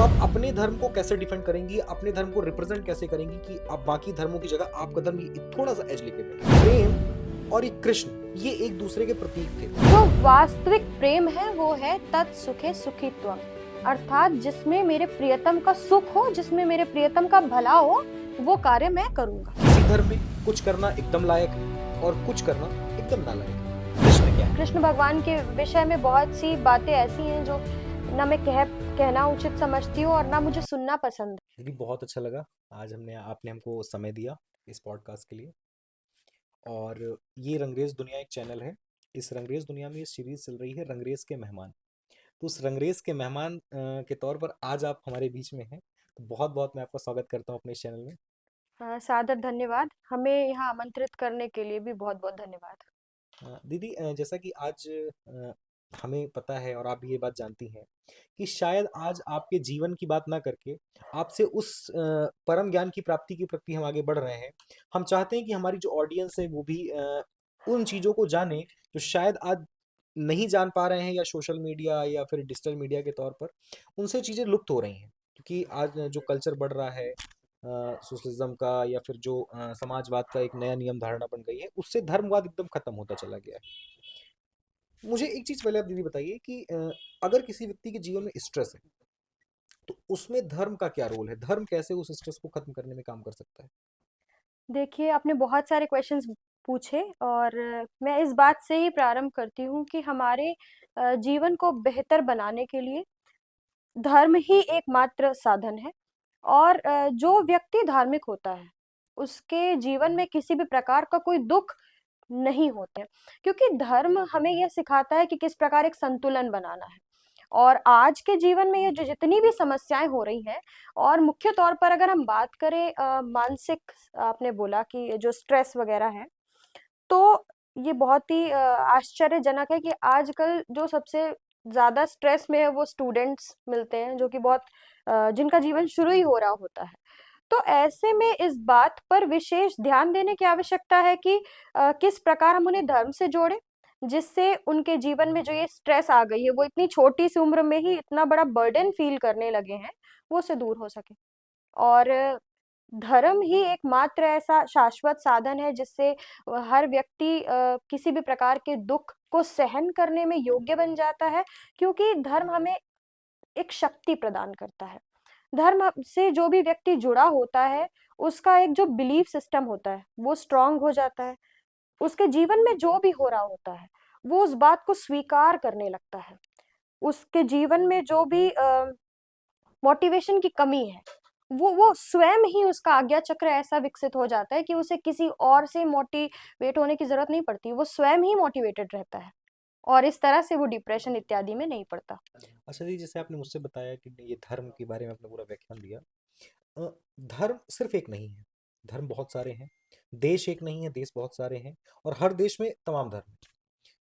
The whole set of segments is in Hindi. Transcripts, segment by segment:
आप अपने धर्म को कैसे डिफेंड करेंगी, अपने धर्म को रिप्रेजेंट कैसे करेंगी कि आप बाकी धर्मों की जगह आपका धर्म ये थोड़ा सा एज लेके बैठे। प्रेम और ये कृष्ण ये एक दूसरे के प्रतीक थे। जो वास्तविक प्रेम है वो है तत् सुखे सुखित्वम, अर्थात जिसमें मेरे प्रियतम का सुख हो, जिसमें मेरे प्रियतम का भला हो, वो कार्य मैं करूंगा। किसी धर्म में कुछ करना एकदम लायक है और कुछ करना एकदम नालायक है। कृष्ण क्या है? कृष्ण भगवान के विषय में बहुत सी बातें ऐसी हैं जो ना मैं कहना उचित समझती हूँ और ना मुझे सुनना पसंद है। दीदी बहुत अच्छा लगा आज आपने हमको समय दिया इस पॉडकास्ट के लिए। और ये रंगरेज दुनिया एक चैनल है। इस रंगरेज दुनिया में ये सीरीज चल रही है रंगरेज के मेहमान। तो उस रंगरेज के मेहमान के तौर पर आज आप हमारे बीच में हैं, तो बहुत बहुत मैं आपका स्वागत करता हूँ अपने इस चैनल में। सादर धन्यवाद। हमें यहाँ आमंत्रित करने के लिए भी बहुत बहुत धन्यवाद। दीदी जैसा कि आज हमें पता है और आप भी ये बात जानती हैं कि शायद आज आपके जीवन की बात ना करके आपसे उस परम ज्ञान की प्राप्ति की प्रति हम आगे बढ़ रहे हैं। हम चाहते हैं कि हमारी जो ऑडियंस है वो भी उन चीज़ों को जाने जो शायद आज नहीं जान पा रहे हैं, या सोशल मीडिया या फिर डिजिटल मीडिया के तौर पर उनसे चीज़ें लुप्त हो रही हैं, क्योंकि आज जो कल्चर बढ़ रहा है सोशलिज्म का, या फिर जो समाजवाद का एक नया नियम धारणा बन गई है, उससे धर्मवाद एकदम खत्म होता चला गया है। मुझे एक चीज पहले आप दीदी बताइए कि अगर किसी व्यक्ति के जीवन में स्ट्रेस है तो उसमें धर्म का क्या रोल है, धर्म कैसे उस स्ट्रेस को खत्म करने में काम कर सकता है? देखिए, आपने बहुत सारे क्वेश्चंस पूछे और मैं इस बात से ही प्रारंभ करती हूँ कि हमारे जीवन को बेहतर बनाने के लिए धर्म ही एकमात्र साधन है। और जो व्यक्ति धार्मिक होता है, उसके जीवन में किसी भी प्रकार का कोई दुख नहीं होते हैं, क्योंकि धर्म हमें यह सिखाता है कि किस प्रकार एक संतुलन बनाना है। और आज के जीवन में ये जो जितनी भी समस्याएं हो रही हैं, और मुख्य तौर पर अगर हम बात करें मानसिक, आपने बोला कि जो स्ट्रेस वगैरह है, तो ये बहुत ही आश्चर्यजनक है कि आजकल जो सबसे ज़्यादा स्ट्रेस में है वो स्टूडेंट्स मिलते हैं, जो कि बहुत जिनका जीवन शुरू ही हो रहा होता है। तो ऐसे में इस बात पर विशेष ध्यान देने की आवश्यकता है कि किस प्रकार हम उन्हें धर्म से जोड़ें, जिससे उनके जीवन में जो ये स्ट्रेस आ गई है, वो इतनी छोटी सी उम्र में ही इतना बड़ा बर्डन फील करने लगे हैं, वो उससे दूर हो सके। और धर्म ही एकमात्र ऐसा शाश्वत साधन है जिससे हर व्यक्ति किसी भी प्रकार के दुख को सहन करने में योग्य बन जाता है, क्योंकि धर्म हमें एक शक्ति प्रदान करता है। धर्म से जो भी व्यक्ति जुड़ा होता है, उसका एक जो बिलीफ सिस्टम होता है, वो स्ट्रांग हो जाता है। उसके जीवन में जो भी हो रहा होता है, वो उस बात को स्वीकार करने लगता है। उसके जीवन में जो भी मोटिवेशन की कमी है, वो स्वयं ही उसका आज्ञा चक्र ऐसा विकसित हो जाता है कि उसे किसी और से मोटिवेट होने की ज़रूरत नहीं पड़ती, वो स्वयं ही मोटिवेटेड रहता है और इस तरह से वो डिप्रेशन इत्यादि में नहीं पड़ता। अच्छा जी, जैसे आपने मुझसे बताया कि ये धर्म के बारे में आपने पूरा व्याख्यान दिया। अ, धर्म सिर्फ एक नहीं है, धर्म बहुत सारे हैं। देश एक नहीं है, देश बहुत सारे हैं। और हर देश में तमाम धर्म हैं,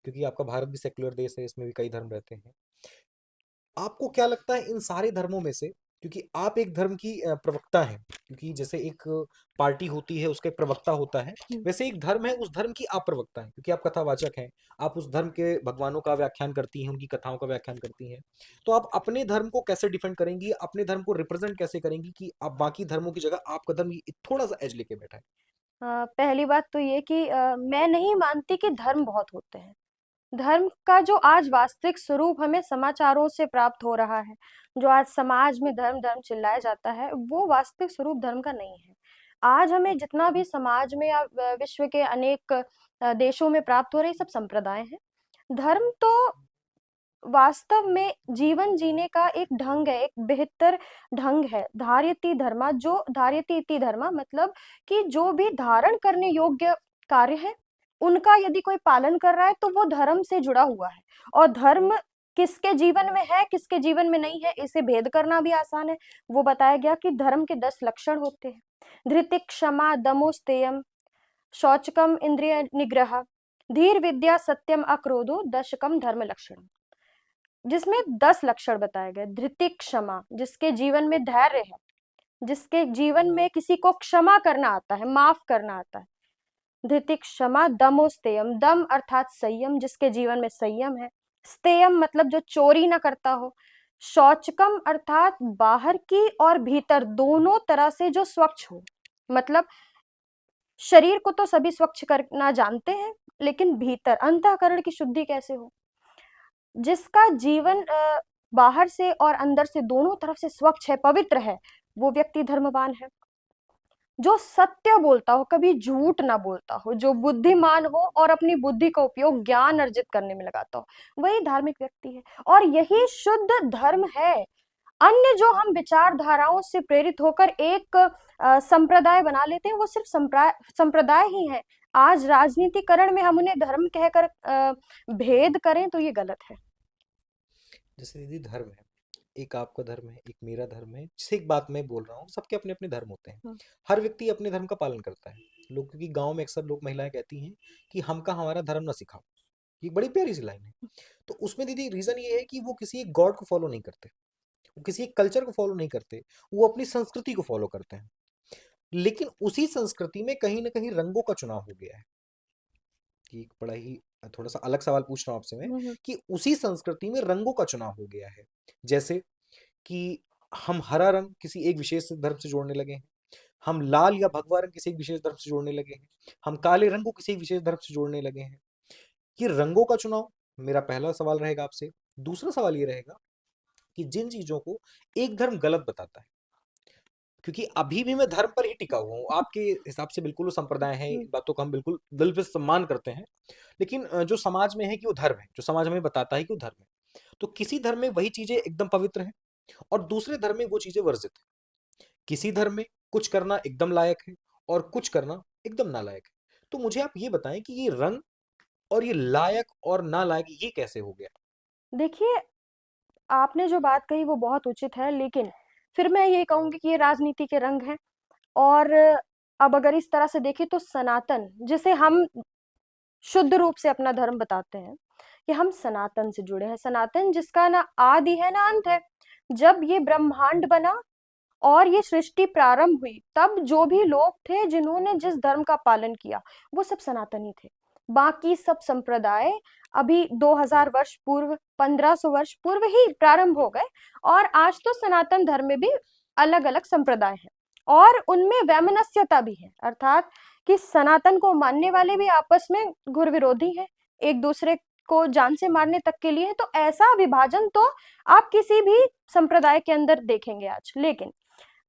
क्योंकि आपका भारत भी सेक्युलर देश है, इसमें भी कई धर्म रहते हैं। आपको क्या लगता है इन सारे धर्मों में से, क्योंकि आप एक धर्म की प्रवक्ता हैं, क्योंकि जैसे एक पार्टी होती है उसका एक प्रवक्ता होता है, हुँ। वैसे एक धर्म है उस धर्म की आप प्रवक्ता हैं, क्योंकि आप कथावाचक हैं। आप उस धर्म के भगवानों का व्याख्यान करती हैं, उनकी कथाओं का व्याख्यान करती हैं। तो आप अपने धर्म को कैसे डिफेंड करेंगी, अपने धर्म को रिप्रेजेंट कैसे करेंगी कि आप बाकी धर्मों की जगह आपका धर्म ये थोड़ा सा एज लेके बैठा है? पहली बात तो ये कि मैं नहीं मानती कि धर्म बहुत होते हैं। धर्म का जो आज वास्तविक स्वरूप हमें समाचारों से प्राप्त हो रहा है, जो आज समाज में धर्म-धर्म चिल्लाया जाता है, वो वास्तविक स्वरूप धर्म का नहीं है। आज हमें जितना भी समाज में या विश्व के अनेक देशों में प्राप्त हो रहे सब संप्रदाय हैं। धर्म तो वास्तव में जीवन जीने का एक ढंग है, एक बेहतर ढंग है। धार्यति धर्मा, जो धार्यति इति धर्मा, मतलब कि जो भी धारण करने योग्य कार्य है, उनका यदि कोई पालन कर रहा है तो वो धर्म से जुड़ा हुआ है। और धर्म किसके जीवन में है, किसके जीवन में नहीं है, इसे भेद करना भी आसान है। वो बताया गया कि धर्म के 10 लक्षण होते हैं। धृति, क्षमा, दमो, स्तेयम, शौचकम, इंद्रिय निग्रह, धीर, विद्या, सत्यम, अक्रोधो, दशकम धर्म लक्षणम। जिसमें 10 लक्षण बताए गए। धृति, क्षमा, जिसके जीवन में धैर्य है, जिसके जीवन में किसी को क्षमा करना आता है, माफ करना आता है। धृति, क्षमा, दमो, स्तेयम, दम अर्थात संयम, जिसके जीवन में संयम है। स्तेयम मतलब जो चोरी ना करता हो। शौचकम अर्थात बाहर की और भीतर दोनों तरह से जो स्वच्छ हो। मतलब शरीर को तो सभी स्वच्छ करना जानते हैं, लेकिन भीतर अंतःकरण की शुद्धि कैसे हो? जिसका जीवन बाहर से और अंदर से दोनों तरफ से स्वच्छ है, पवित्र है, वो व्यक्ति धर्मवान है। जो सत्य बोलता हो, कभी झूठ ना बोलता हो, जो बुद्धिमान हो और अपनी बुद्धि का उपयोग ज्ञान अर्जित करने में लगाता हो, वही धार्मिक व्यक्ति है। और यही शुद्ध धर्म है। अन्य जो हम विचारधाराओं से प्रेरित होकर एक संप्रदाय बना लेते हैं, वो सिर्फ संप्रदाय ही है। आज राजनीतिकरण में हम उन्हें धर्म कहकर भेद करें तो ये गलत है। जैसे दीदी धर्म है, एक आपका धर्म है, एक मेरा धर्म है, जैसे एक बात मैं बोल रहा हूँ, सबके अपने अपने धर्म होते हैं। हम्म, हर व्यक्ति अपने धर्म का पालन करता है। लोग, क्योंकि गांव में अक्सर लोग महिलाएं कहती हैं कि हमका हमारा धर्म ना सिखाओ। ये बड़ी प्यारी सी लाइन है। तो उसमें दीदी रीजन ये है कि वो किसी एक गॉड को फॉलो नहीं करते, वो किसी एक कल्चर को फॉलो नहीं करते, वो अपनी संस्कृति को फॉलो करते हैं। लेकिन उसी संस्कृति में कहीं ना कहीं रंगों का चुनाव हो गया है। कि एक बड़ा ही थोड़ा सा अलग सवाल पूछ रहा हूँ आपसे मैं, हम्म, कि उसी संस्कृति में रंगों का चुनाव हो गया है। जैसे कि हम हरा रंग किसी एक विशेष धर्म से जोड़ने लगे हैं, हम लाल या भगवा रंग किसी एक विशेष धर्म से जोड़ने लगे हैं, हम काले रंग को किसी एक विशेष धर्म से जोड़ने लगे हैं। ये रंगों का चुनाव मेरा पहला सवाल रहेगा आपसे। दूसरा सवाल ये रहेगा कि जिन चीजों को एक धर्म गलत बताता है, क्योंकि अभी भी मैं धर्म पर ही टिका हुआ हूँ, आपके हिसाब से बिल्कुल वो संप्रदाय है, हम्म, इन बातों का हम बिल्कुल दिल पे सम्मान करते हैं। लेकिन जो समाज में है कि वो धर्म है, जो समाज हमें बताता है कि वो धर्म है, तो किसी धर्म में वही चीजें एकदम पवित्र हैं और दूसरे धर्म में वो चीजें वर्जित है। किसी धर्म में कुछ करना एकदम लायक है और कुछ करना एकदम नालायक है। तो मुझे आप ये बताएं कि ये रंग और ये लायक और नालायक ये कैसे हो गया? देखिए, आपने जो बात कही वो बहुत उचित है, लेकिन फिर मैं ये कहूंगी कि ये राजनीति के रंग हैं। और अब अगर इस तरह से देखें तो सनातन, जिसे हम शुद्ध रूप से अपना धर्म बताते हैं, कि हम सनातन से जुड़े हैं। सनातन जिसका ना आदि है ना अंत है। जब ये ब्रह्मांड बना और ये सृष्टि प्रारंभ हुई, तब जो भी लोग थे जिन्होंने जिस धर्म का पालन किया, वो सब सनातनी थे। बाकी सब संप्रदाय अभी 2000 वर्ष पूर्व, 1500 वर्ष पूर्व ही प्रारंभ हो गए। और आज तो सनातन धर्म में भी अलग अलग संप्रदाय हैं, और उनमें वैमनस्यता भी है, अर्थात कि सनातन को मानने वाले भी आपस में घुर विरोधी हैं, एक दूसरे को जान से मारने तक के लिए है। तो ऐसा विभाजन तो आप किसी भी संप्रदाय के अंदर देखेंगे आज। लेकिन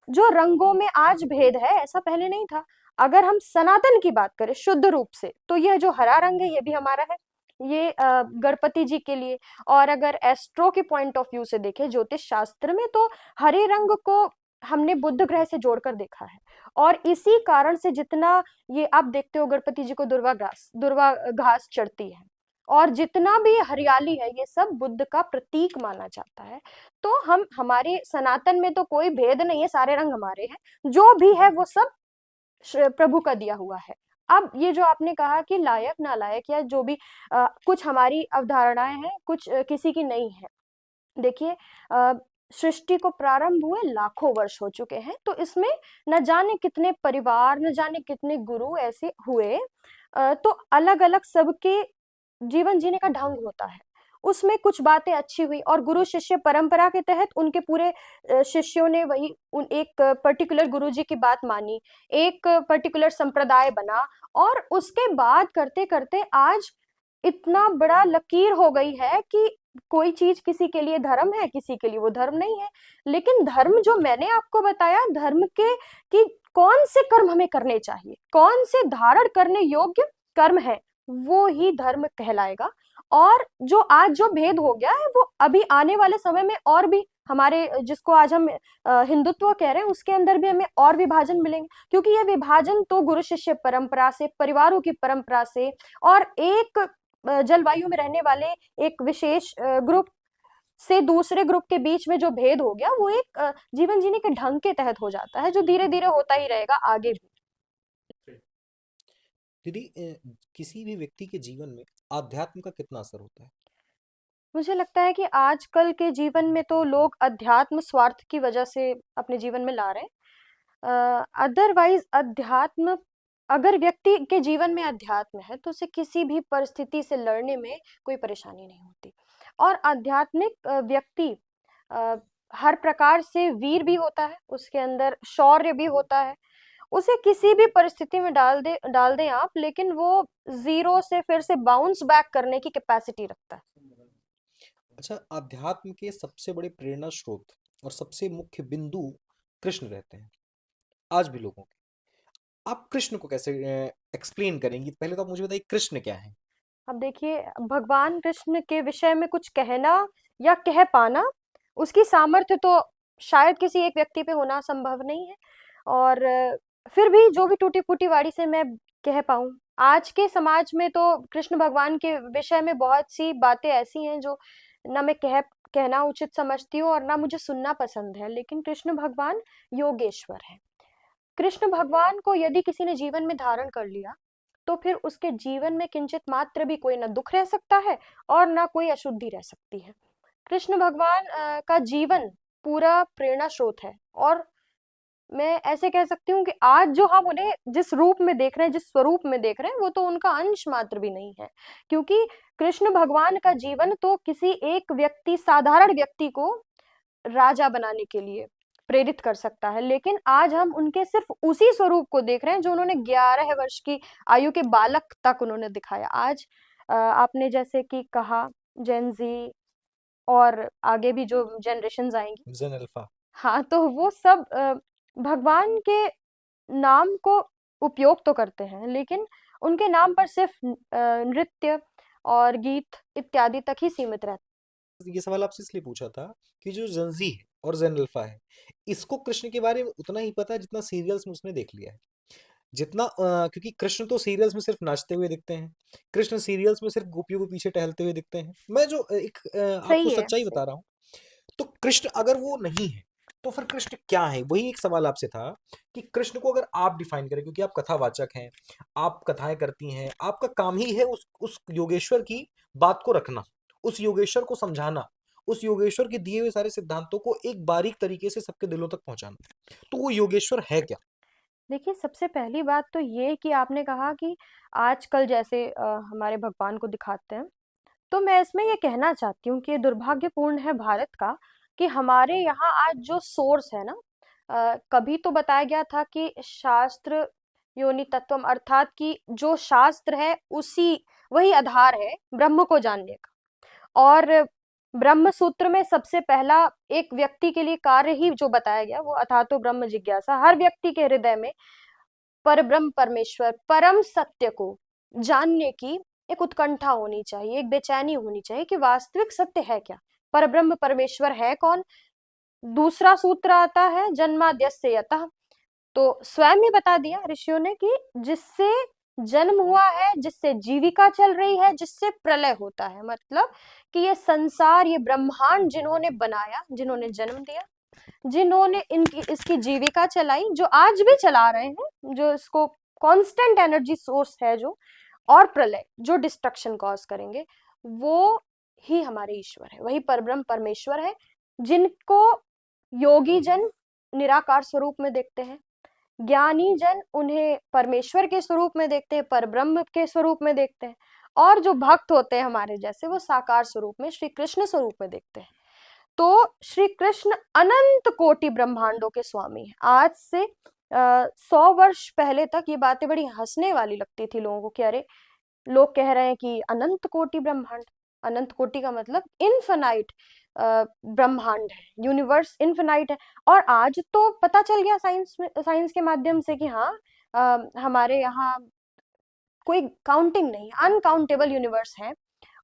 जो रंगों में आज भेद है, ऐसा पहले नहीं था। अगर हम सनातन की बात करें शुद्ध रूप से, तो यह जो हरा रंग है ये भी हमारा है, ये गणपति जी के लिए। और अगर एस्ट्रो के पॉइंट ऑफ व्यू से देखें, ज्योतिष शास्त्र में, तो हरे रंग को हमने बुध ग्रह से जोड़कर देखा है। और इसी कारण से जितना ये आप देखते हो, गणपति जी को दुर्वा घास चढ़ती है, और जितना भी हरियाली है, ये सब बुद्ध का प्रतीक माना जाता है। तो हम हमारे सनातन में तो कोई भेद नहीं है, सारे रंग हमारे हैं, जो भी है वो सब प्रभु का दिया हुआ है। अब ये जो आपने कहा कि लायक नालायक, या जो भी कुछ हमारी अवधारणाएं हैं, कुछ किसी की नहीं है। देखिए, अ, सृष्टि को प्रारंभ हुए लाखों वर्ष हो चुके हैं, तो इसमें न जाने कितने परिवार, न जाने कितने गुरु ऐसे हुए। तो अलग अलग सबके जीवन जीने का ढंग होता है। उसमें कुछ बातें अच्छी हुई, और गुरु शिष्य परंपरा के तहत उनके पूरे शिष्यों ने वही उन एक पर्टिकुलर गुरु जी की बात मानी, एक पर्टिकुलर संप्रदाय बना। और उसके बाद करते करते आज इतना बड़ा लकीर हो गई है कि कोई चीज किसी के लिए धर्म है, किसी के लिए वो धर्म नहीं है। लेकिन धर्म जो मैंने आपको बताया, धर्म के कि कौन से कर्म हमें करने चाहिए, कौन से धारण करने योग्य कर्म है, वो ही धर्म कहलाएगा। और जो आज जो भेद हो गया है, वो अभी आने वाले समय में और भी हमारे, जिसको आज हम हिंदुत्व कह रहे हैं, उसके अंदर भी हमें और विभाजन मिलेंगे। क्योंकि ये विभाजन तो गुरु शिष्य परंपरा से, परिवारों की परंपरा से, और एक जलवायु में रहने वाले एक विशेष ग्रुप से दूसरे ग्रुप के बीच में जो भेद हो गया, वो एक जीवन जीने के ढंग के तहत हो जाता है, जो धीरे धीरे होता ही रहेगा आगे भी। दीदी किसी भी व्यक्ति के जीवन में आध्यात्म का कितना असर होता है? मुझे लगता है कि आजकल के जीवन में तो लोग अध्यात्म स्वार्थ की वजह से अपने जीवन में ला रहे हैं। अदरवाइज अध्यात्म, अगर व्यक्ति के जीवन में अध्यात्म है, तो उसे किसी भी परिस्थिति से लड़ने में कोई परेशानी नहीं होती। और आध्यात्मिक व्यक्ति अ, हर प्रकार से वीर भी होता है, उसके अंदर शौर्य भी होता है। उसे किसी भी परिस्थिति में डाल दें आप, लेकिन वो ज़ीरो से फिर से बाउंस बैक करने की कैपेसिटी रखता है। अच्छा, अध्यात्म के सबसे बड़े प्रेरणा स्रोत और सबसे मुख्य बिंदु कृष्ण रहते हैं आज भी लोगों के। आप कृष्ण को कैसे एक्सप्लेन करेंगी? पहले तो आप मुझे बताइए कृष्ण क्या है? अब देखिए, भगवान कृष्ण के विषय में कुछ कहना या कह पाना, उसकी सामर्थ्य तो शायद किसी एक व्यक्ति पे होना संभव नहीं है। और फिर भी जो भी टूटी-फूटी वाणी से मैं कह पाऊँ, आज के समाज में तो कृष्ण भगवान के विषय में बहुत सी बातें ऐसी हैं जो ना मैं कहना उचित समझती हूँ और ना मुझे सुनना पसंद है। लेकिन कृष्ण भगवान योगेश्वर हैं। कृष्ण भगवान को यदि किसी ने जीवन में धारण कर लिया, तो फिर उसके जीवन में किंचित मात्र भी कोई ना दुख रह सकता है और ना कोई अशुद्धि रह सकती है। कृष्ण भगवान का जीवन पूरा प्रेरणा स्रोत है। और मैं ऐसे कह सकती हूँ कि आज जो हम उन्हें जिस रूप में देख रहे हैं, जिस स्वरूप में देख रहे हैं, वो तो उनका अंश मात्र भी नहीं है। क्योंकि कृष्ण भगवान का जीवन तो किसी एक व्यक्ति, साधारण व्यक्ति को राजा बनाने के लिए प्रेरित कर सकता है। लेकिन आज हम उनके सिर्फ उसी स्वरूप को देख रहे हैं जो उन्होंने 11 वर्ष की आयु के बालक तक उन्होंने दिखाया। आज आपने जैसे कि कहा, जेन जी और आगे भी जो जनरेशन्स आएंगी, जन अल्फा। हाँ, तो वो सब भगवान के नाम को उपयोग तो करते हैं, लेकिन उनके नाम पर सिर्फ नृत्य और गीत इत्यादि तक ही सीमित रहते ये सवाल आपसे इसलिए पूछा था कि जो जनजी है और जेन अल्फा है, इसको कृष्ण के बारे में उतना ही पता है जितना सीरियल्स में उसने देख लिया है। जितना क्योंकि कृष्ण तो सीरियल्स में सिर्फ नाचते हुए दिखते हैं। कृष्ण सीरियल्स में सिर्फ गोपियों के पीछे टहलते हुए दिखते हैं। मैं जो एक आपको सही है, सच्चाई सही। बता रहा हूँ। तो कृष्ण अगर वो नहीं है, तो फिर कृष्ण क्या है? वही एक सवाल आपसे था कि कृष्ण को अगर आप डिफाइन करें, क्योंकि आप कथावाचक हैं, आप कथाएं करती हैं, आपका काम ही है उस योगेश्वर की बात को रखना, उस योगेश्वर को समझाना, उस योगेश्वर के दिए हुए सारे सिद्धांतों को एक बारीक तरीके से सबके दिलों तक पहुंचाना। तो वो योगेश्वर है क्या? देखिए, सबसे पहली बात तो ये कि आपने कहा कि आजकल जैसे हमारे भगवान को दिखाते हैं, तो मैं इसमें ये कहना चाहती हूँ कि ये दुर्भाग्यपूर्ण है भारत का कि हमारे यहाँ आज जो सोर्स है ना, कभी तो बताया गया था कि शास्त्र योनि तत्वम, अर्थात कि जो शास्त्र है उसी वही आधार है ब्रह्म को जानने का। और ब्रह्म सूत्र में सबसे पहला एक व्यक्ति के लिए कार्य ही जो बताया गया वो अथातो ब्रह्म जिज्ञासा। हर व्यक्ति के हृदय में परब्रह्म परमेश्वर, परम सत्य को जानने की एक उत्कंठा होनी चाहिए, एक बेचैनी होनी चाहिए कि वास्तविक सत्य है क्या? परब्रह्म परमेश्वर है कौन? दूसरा सूत्र आता है जन्माद्यस्य यतः। तो स्वयं ही बता दिया ऋषियों ने कि जिससे जन्म हुआ है, जिससे जीविका चल रही है, जिससे प्रलय होता है। मतलब कि ये संसार, ये ब्रह्मांड जिन्होंने बनाया, जिन्होंने जन्म दिया, जिन्होंने इनकी इसकी जीविका चलाई, जो आज भी चला रहे हैं, जो इसको कांस्टेंट एनर्जी सोर्स है जो, और प्रलय जो डिस्ट्रक्शन कॉज करेंगे, वो ही हमारे ईश्वर है, वही परब्रह्म परमेश्वर है, जिनको योगी जन निराकार स्वरूप में देखते हैं, ज्ञानी जन उन्हें परमेश्वर के स्वरूप में देखते हैं, परब्रह्म के स्वरूप में देखते हैं, और जो भक्त होते हैं हमारे जैसे, वो साकार स्वरूप में श्री कृष्ण स्वरूप में देखते हैं। तो श्री कृष्ण अनंत कोटि ब्रह्मांडों के स्वामी हैं। आज से 100 वर्ष पहले तक ये बातें बड़ी हंसने वाली लगती थी लोगों को कि अरे, लोग कह रहे हैं कि अनंत कोटि ब्रह्मांड। अनंत कोटि का मतलब इनफिनाइट ब्रह्मांड है, यूनिवर्स इनफिनाइट है। और आज तो पता चल गया साइंस के माध्यम से कि हाँ, हमारे यहाँ कोई काउंटिंग नहीं, अनकाउंटेबल यूनिवर्स है।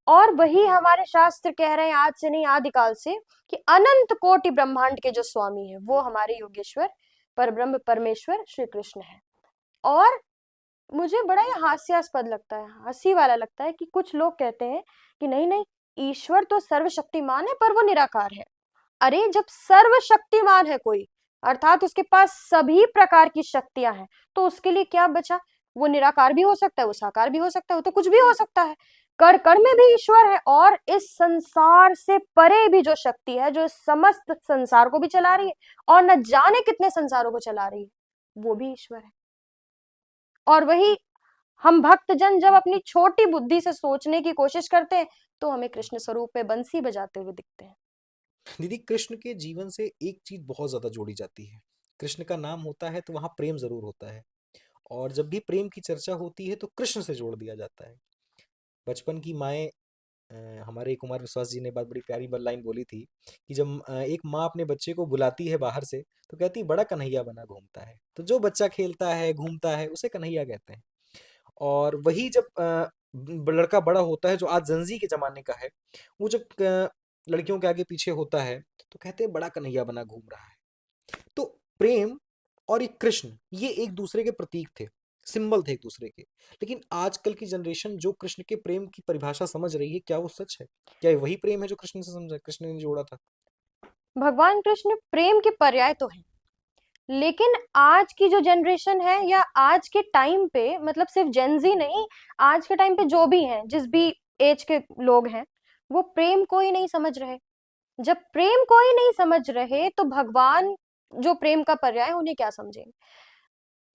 और वही हमारे शास्त्र कह रहे हैं आज से नहीं, आदिकाल से, कि अनंत कोटि ब्रह्मांड के जो स्वामी है वो हमारे योगेश्वर परब्रह्म परमेश्वर श्री कृष्ण है। और मुझे बड़ा ही हास्यास्पद लगता है, हंसी वाला लगता है कि कुछ लोग कहते हैं कि नहीं नहीं, ईश्वर तो सर्वशक्तिमान है पर वो निराकार है। अरे, जब सर्वशक्तिमान है कोई, अर्थात उसके पास सभी प्रकार की शक्तियां हैं, तो उसके लिए क्या बचा? वो निराकार भी हो सकता है, वो साकार भी हो सकता है, वो तो कुछ भी हो सकता है। कण कण में भी ईश्वर है। और इस संसार से परे भी जो शक्ति है, जो इस समस्त संसार को भी चला रही है और न जाने कितने संसारों को चला रही है, वो भी ईश्वर है। और वही हम भक्तजन जब अपनी छोटी बुद्धि से सोचने की कोशिश करते हैं, तो हमें कृष्ण स्वरूप में बंसी बजाते हुए दिखते हैं। दीदी, कृष्ण के जीवन से एक चीज बहुत ज्यादा जोड़ी जाती है। कृष्ण का नाम होता है तो वहां प्रेम जरूर होता है, और जब भी प्रेम की चर्चा होती है तो कृष्ण से जोड़ दिया जाता है। बचपन की माएँ, हमारे कुमार विश्वास जी ने बात बड़ी प्यारी लाइन बोली थी कि जब एक माँ अपने बच्चे को बुलाती है बाहर से, तो कहती है बड़ा कन्हैया बना घूमता है। तो जो बच्चा खेलता है घूमता है उसे कन्हैया कहते हैं। और वही जब लड़का बड़ा होता है जो आज जंजी के जमाने का है, वो जब लड़कियों के आगे पीछे होता है तो कहते हैं बड़ा कन्हैया बना घूम रहा है। तो प्रेम और ये कृष्ण, ये एक दूसरे के प्रतीक थे, सिंबल थे एक दूसरे के। लेकिन आजकल की जनरेशन जो कृष्ण के प्रेम की परिभाषा समझ रही है, क्या वो सच है? क्या ये वही प्रेम है जो कृष्ण से समझा, कृष्ण ने जोड़ा था? भगवान कृष्ण प्रेम के पर्याय तो हैं, लेकिन आज की जो जनरेशन है या आज के टाइम पे, मतलब सिर्फ जेनजी नहीं, आज के टाइम पे जो भी हैं, जिस भी एज के लोग हैं, वो प्रेम को ही नहीं समझ रहे। जब प्रेम को ही नहीं समझ रहे तो भगवान जो प्रेम का पर्याय है, उन्हें क्या समझेंगे?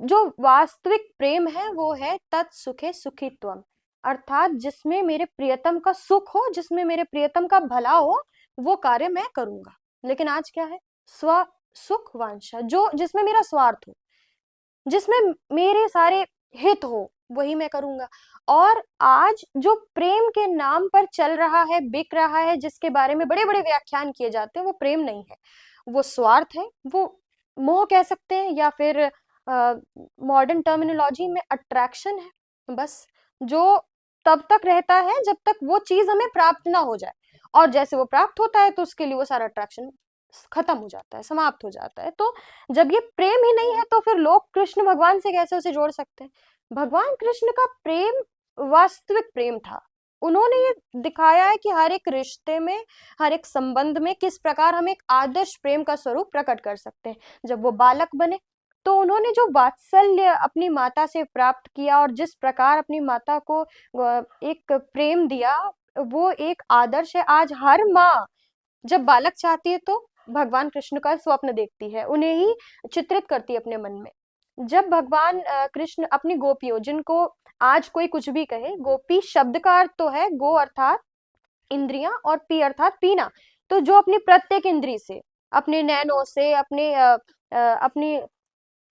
जो वास्तविक प्रेम है वो है तत्सुखे सुखित्वम, अर्थात जिसमें मेरे प्रियतम का सुख हो, जिसमें मेरे प्रियतम का भला हो, वो कार्य मैं करूंगा। लेकिन आज क्या है? स्व सुख वांछा, जो जिसमें मेरा स्वार्थ हो, जिसमें मेरे सारे हित हो, वही मैं करूंगा। और आज जो प्रेम के नाम पर चल रहा है, बिक रहा है, जिसके बारे में बड़े बड़े व्याख्यान किए जाते हैं, वो प्रेम नहीं है, वो स्वार्थ है, वो मोह कह सकते हैं, या फिर मॉडर्न टर्मिनोलॉजी में अट्रैक्शन है बस। जो तब तक रहता है जब तक वो चीज हमें प्राप्त ना हो जाए, और जैसे वो प्राप्त होता है तो उसके लिए वो सारा अट्रैक्शन खत्म हो जाता है, समाप्त हो जाता है। तो जब ये प्रेम ही नहीं है तो फिर लोग कृष्ण भगवान से कैसे उसे जोड़ सकते हैं? भगवान कृष्ण का प्रेम वास्तविक प्रेम था। उन्होंने ये दिखाया है कि हर एक रिश्ते में, हर एक संबंध में किस प्रकार हम एक आदर्श प्रेम का स्वरूप प्रकट कर सकते हैं। जब वो बालक बने तो उन्होंने जो वात्सल्य अपनी माता से प्राप्त किया और जिस प्रकार अपनी माता को एक प्रेम दिया, वो एक आदर्श है। आज हर माँ जब बालक चाहती है तो भगवान कृष्ण का स्वप्न देखती है, उन्हें ही चित्रित करती है अपने मन में। जब भगवान कृष्ण अपनी गोपियों, जिनको आज कोई कुछ भी कहे, गोपी शब्द का अर्थ तो है गो अर्थात इंद्रियां, और पी अर्थात पीना। तो जो अपनी प्रत्येक इंद्री से, अपने नैनों से, अपनी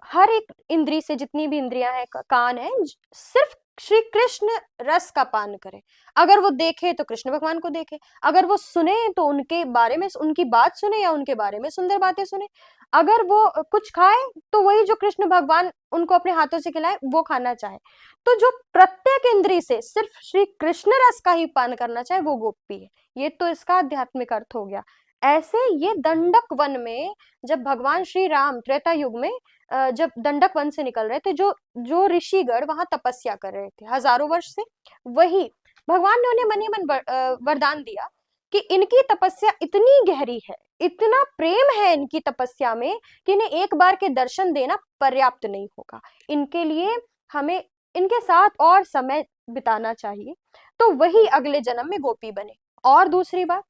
हर एक इंद्री से, जितनी भी इंद्रियां हैं, कान है, सिर्फ श्री कृष्ण रस का पान करे। अगर वो देखे तो कृष्ण भगवान को देखे, अगर वो सुने तो उनके बारे में उनकी बात सुने या उनके बारे में सुंदर बातें सुने, अगर वो कुछ खाए तो वही जो कृष्ण भगवान उनको अपने हाथों से खिलाए वो खाना चाहे। तो जो प्रत्येक इंद्री से सिर्फ श्री कृष्ण रस का ही पान करना चाहे, वो गोपी है। ये तो इसका आध्यात्मिक अर्थ हो गया। ऐसे ये दंडक वन में, जब भगवान श्री राम त्रेता युग में जब दंडक वन से निकल रहे थे, जो जो ऋषिगण वहां तपस्या कर रहे थे हजारों वर्ष से, वही भगवान ने उन्हें मन ही मन वरदान दिया कि इनकी तपस्या इतनी गहरी है, इतना प्रेम है इनकी तपस्या में, कि इन्हें एक बार के दर्शन देना पर्याप्त नहीं होगा। इनके लिए हमें इनके साथ और समय बिताना चाहिए। तो वही अगले जन्म में गोपी बने। और दूसरी बात,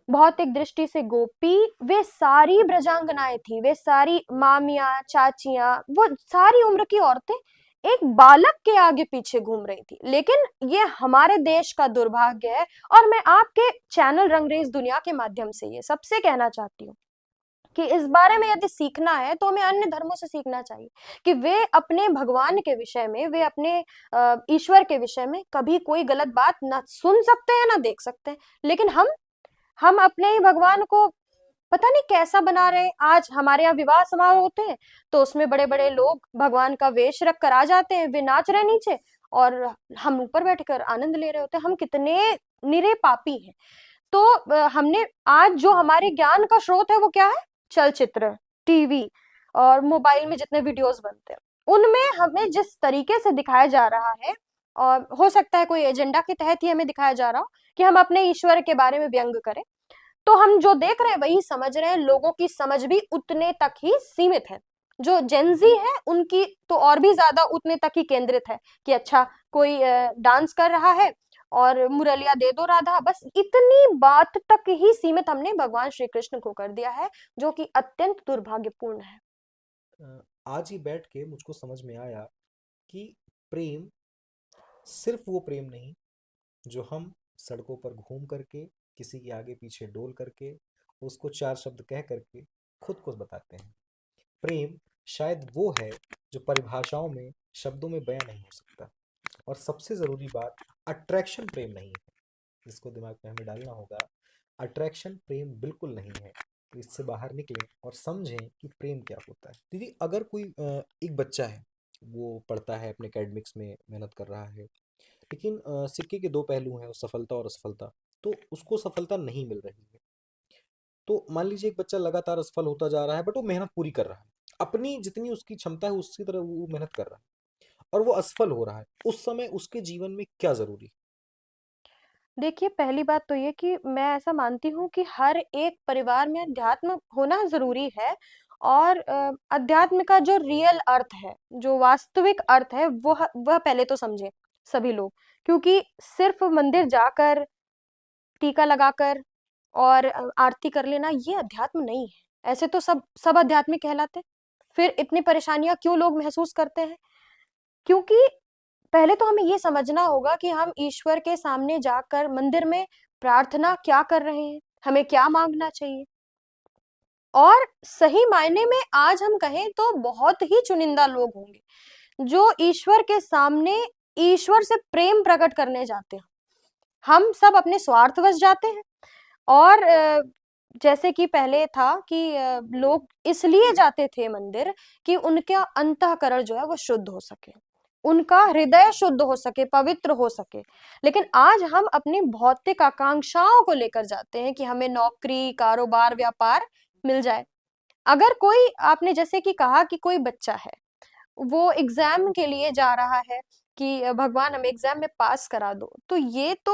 भौतिक दृष्टि से गोपी, वे सारी ब्रजांगनाएं थी, वे सारी मामियां, चाचियां, वो सारी उम्र की औरतें एक बालक के आगे पीछे घूम रही थी। लेकिन ये हमारे देश का दुर्भाग्य है, और मैं आपके चैनल रंगरेज दुनिया के माध्यम से ये सबसे कहना चाहती हूँ कि इस बारे में यदि सीखना है तो हमें अन्य धर्मों से सीखना चाहिए कि वे अपने भगवान के विषय में, वे अपने ईश्वर के विषय में कभी कोई गलत बात ना सुन सकते हैं ना देख सकते हैं। लेकिन हम अपने ही भगवान को पता नहीं कैसा बना रहे हैं। आज हमारे यहाँ विवाह समारोह होते हैं तो उसमें बड़े बड़े लोग भगवान का वेश रख कर आ जाते हैं, वे नाच रहे नीचे और हम ऊपर बैठकर आनंद ले रहे होते हैं। हम कितने निरे पापी हैं। तो हमने आज जो हमारे ज्ञान का स्रोत है वो क्या है? चलचित्र, टीवी और मोबाइल में जितने वीडियोस बनते हैं, उनमें हमें जिस तरीके से दिखाया जा रहा है, और हो सकता है कोई एजेंडा के तहत ही हमें दिखाया जा रहा हो कि हम अपने ईश्वर के बारे में व्यंग करें, तो हम जो देख रहे हैं वही समझ रहे हैं। लोगों की समझ भी उतने तक ही सीमित है। जो जेंजी है उनकी तो और भी ज्यादा उतने तक ही केंद्रित है कि अच्छा, कोई डांस कर रहा है और मुरलिया दे दो राधा, बस इतनी बात तक ही सीमित हमने भगवान श्री कृष्ण को कर दिया है, जो कि अत्यंत दुर्भाग्यपूर्ण है। आज ही बैठ के मुझको समझ में आया कि प्रेम सिर्फ वो प्रेम नहीं जो हम सड़कों पर घूम करके, किसी के आगे पीछे डोल करके, उसको चार शब्द कह करके खुद को बताते हैं। प्रेम शायद वो है जो परिभाषाओं में, शब्दों में बयां नहीं हो सकता। और सबसे ज़रूरी बात, अट्रैक्शन प्रेम नहीं है, जिसको दिमाग में हमें डालना होगा। अट्रैक्शन प्रेम बिल्कुल नहीं है। तो इससे बाहर निकलें और समझें कि प्रेम क्या होता है। दीदी, अगर कोई एक बच्चा है, वो पढ़ता है, अपने एकेडमिक्स में मेहनत कर रहा है, लेकिन सिक्के के दो पहलू हैं, सफलता और असफलता। तो उसको सफलता नहीं मिल रही है। तो मान लीजिए एक बच्चा लगातार असफल होता जा रहा है, बट वो मेहनत पूरी कर रहा है, अपनी जितनी उसकी क्षमता है उसी तरह वो मेहनत कर रहा है, और वो असफल हो रहा है। उस समय उसके जीवन में क्या जरूरी है? देखिए, पहली बात तो ये कि मैं ऐसा मानती हूँ कि हर एक परिवार में अध्यात्म होना ज़रूरी है और अध्यात्म का जो रियल अर्थ है, जो वास्तविक अर्थ है, वह पहले तो समझें सभी लोग। क्योंकि सिर्फ़ मंदिर जाकर, टीका लगाकर और आरती कर लेना ये अध्यात्म नहीं है। ऐसे तो सब आध्यात्मिक कहलाते। फिर इतनी परेशानियाँ क्यों लोग महसूस करते हैं? क्योंकि पहले तो हमें ये समझना होगा कि हम ईश्वर के सामने जाकर मंदिर में प्रार्थना क्या कर रहे हैं, हमें क्या मांगना चाहिए। और सही मायने में आज हम कहें तो बहुत ही चुनिंदा लोग होंगे जो ईश्वर के सामने ईश्वर से प्रेम प्रकट करने जाते हैं। हम सब अपने स्वार्थवश जाते हैं और जैसे कि पहले था कि लोग इसलिए जाते थे मंदिर कि उनका अंतःकरण जो है वो शुद्ध हो सके, उनका हृदय शुद्ध हो सके, पवित्र हो सके। लेकिन आज हम अपनी भौतिक आकांक्षाओं को लेकर जाते हैं कि हमें नौकरी, कारोबार, व्यापार मिल जाए। अगर कोई, आपने जैसे कि कहा कि कोई बच्चा है, वो एग्जाम के लिए जा रहा है कि भगवान हमें एग्जाम में पास करा दो, तो ये तो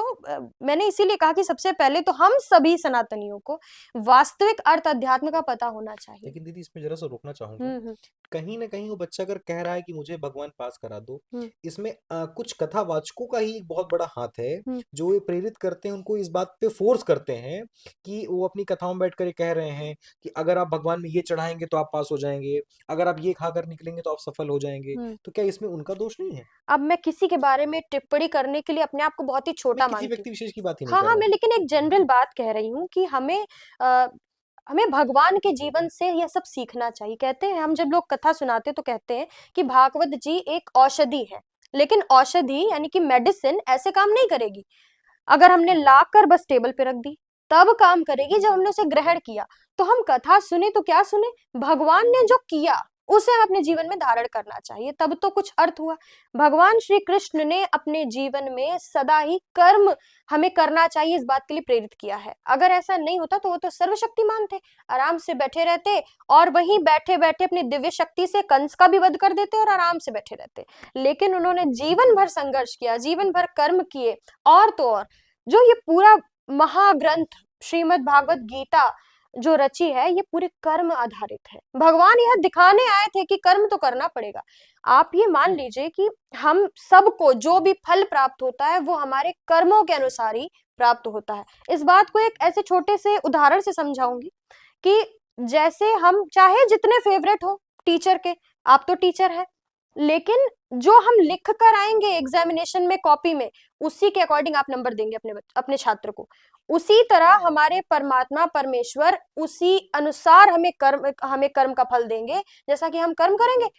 मैंने इसीलिए कहा कि सबसे पहले तो हम सभी सनातनियों को वास्तविक अर्थ अध्यात्म का पता होना चाहिए। लेकिन दीदी, इसमें जरा सा रोकना चाहूंगा। हम्म। कहीं ना कहीं वो बच्चा अगर कह रहा है कि मुझे भगवान पास करा दो, हम्म। इसमें कुछ कथावाचकों का ही एक बहुत बड़ा हाथ है, हम्म। जो ये प्रेरित करते हैं, उनको इस बात पे फोर्स करते हैं कि वो अपनी कथाओं में बैठ कर ये कह रहे हैं कि अगर आप भगवान में ये चढ़ाएंगे तो आप पास हो जाएंगे, अगर आप ये खाकर निकलेंगे तो आप सफल हो जाएंगे। हम्म। तो क्या इसमें उनका दोष नहीं है? अब मैं किसी के बारे में टिप्पणी करने के लिए अपने आप को बहुत ही मैं छोटा किसी मानती हूँ। व्यक्ति विशेष की बात ही नहीं हाँ, कर हाँ, रहा मैं हूँ। लेकिन एक जनरल बात कह रही हूँ कि अ, हमें भगवान के जीवन से यह सब सीखना चाहिए। कहते हैं, हम जब लोग कथा सुनाते हैं तो कहते हैं कि भागवत जी एक औषधि है। लेकिन औषधि यानी कि मेडिसिन ऐसे काम नहीं करेगी। अगर हमने लाकर बस टेबल पे रख दी, तब काम करेगी जब हमने उसे ग्रहण किया। तो हम कथा सुने तो क्या सुने? भगवान ने जो किया उसे हम अपने जीवन में धारण करना चाहिए, तब तो कुछ अर्थ हुआ। भगवान श्री कृष्ण ने अपने जीवन में सदा ही कर्म हमें करना चाहिए इस बात के लिए प्रेरित किया है। अगर ऐसा नहीं होता तो वो तो सर्वशक्तिमान थे, आराम से बैठे रहते और वहीं बैठे बैठे अपनी दिव्य शक्ति से कंस का भी वध कर देते और आराम से बैठे रहते। लेकिन उन्होंने जीवन भर संघर्ष किया, जीवन भर कर्म किए। और तो और, जो ये पूरा महाग्रंथ श्रीमद् भागवत गीता जो रची है, ये पूरे कर्म आधारित है। भगवान यह दिखाने आए थे कि कर्म तो करना पड़ेगा। आप ये मान लीजिए कि हम सबको जो भी फल प्राप्त होता है वो हमारे कर्मों के अनुसार ही प्राप्त होता है। इस बात को एक ऐसे छोटे से उदाहरण से समझाऊंगी कि जैसे हम चाहे जितने फेवरेट हो टीचर के, आप तो टीचर है, लेकिन जो हम लिख कर आएंगे एग्जामिनेशन में कॉपी में, उसी के अकॉर्डिंग आप नंबर देंगे अपने छात्र को। उसी तरह हमारे परमात्मा परमेश्वर उसी अनुसार हमें कर्म का फल देंगे जैसा कि हम कर्म करेंगे।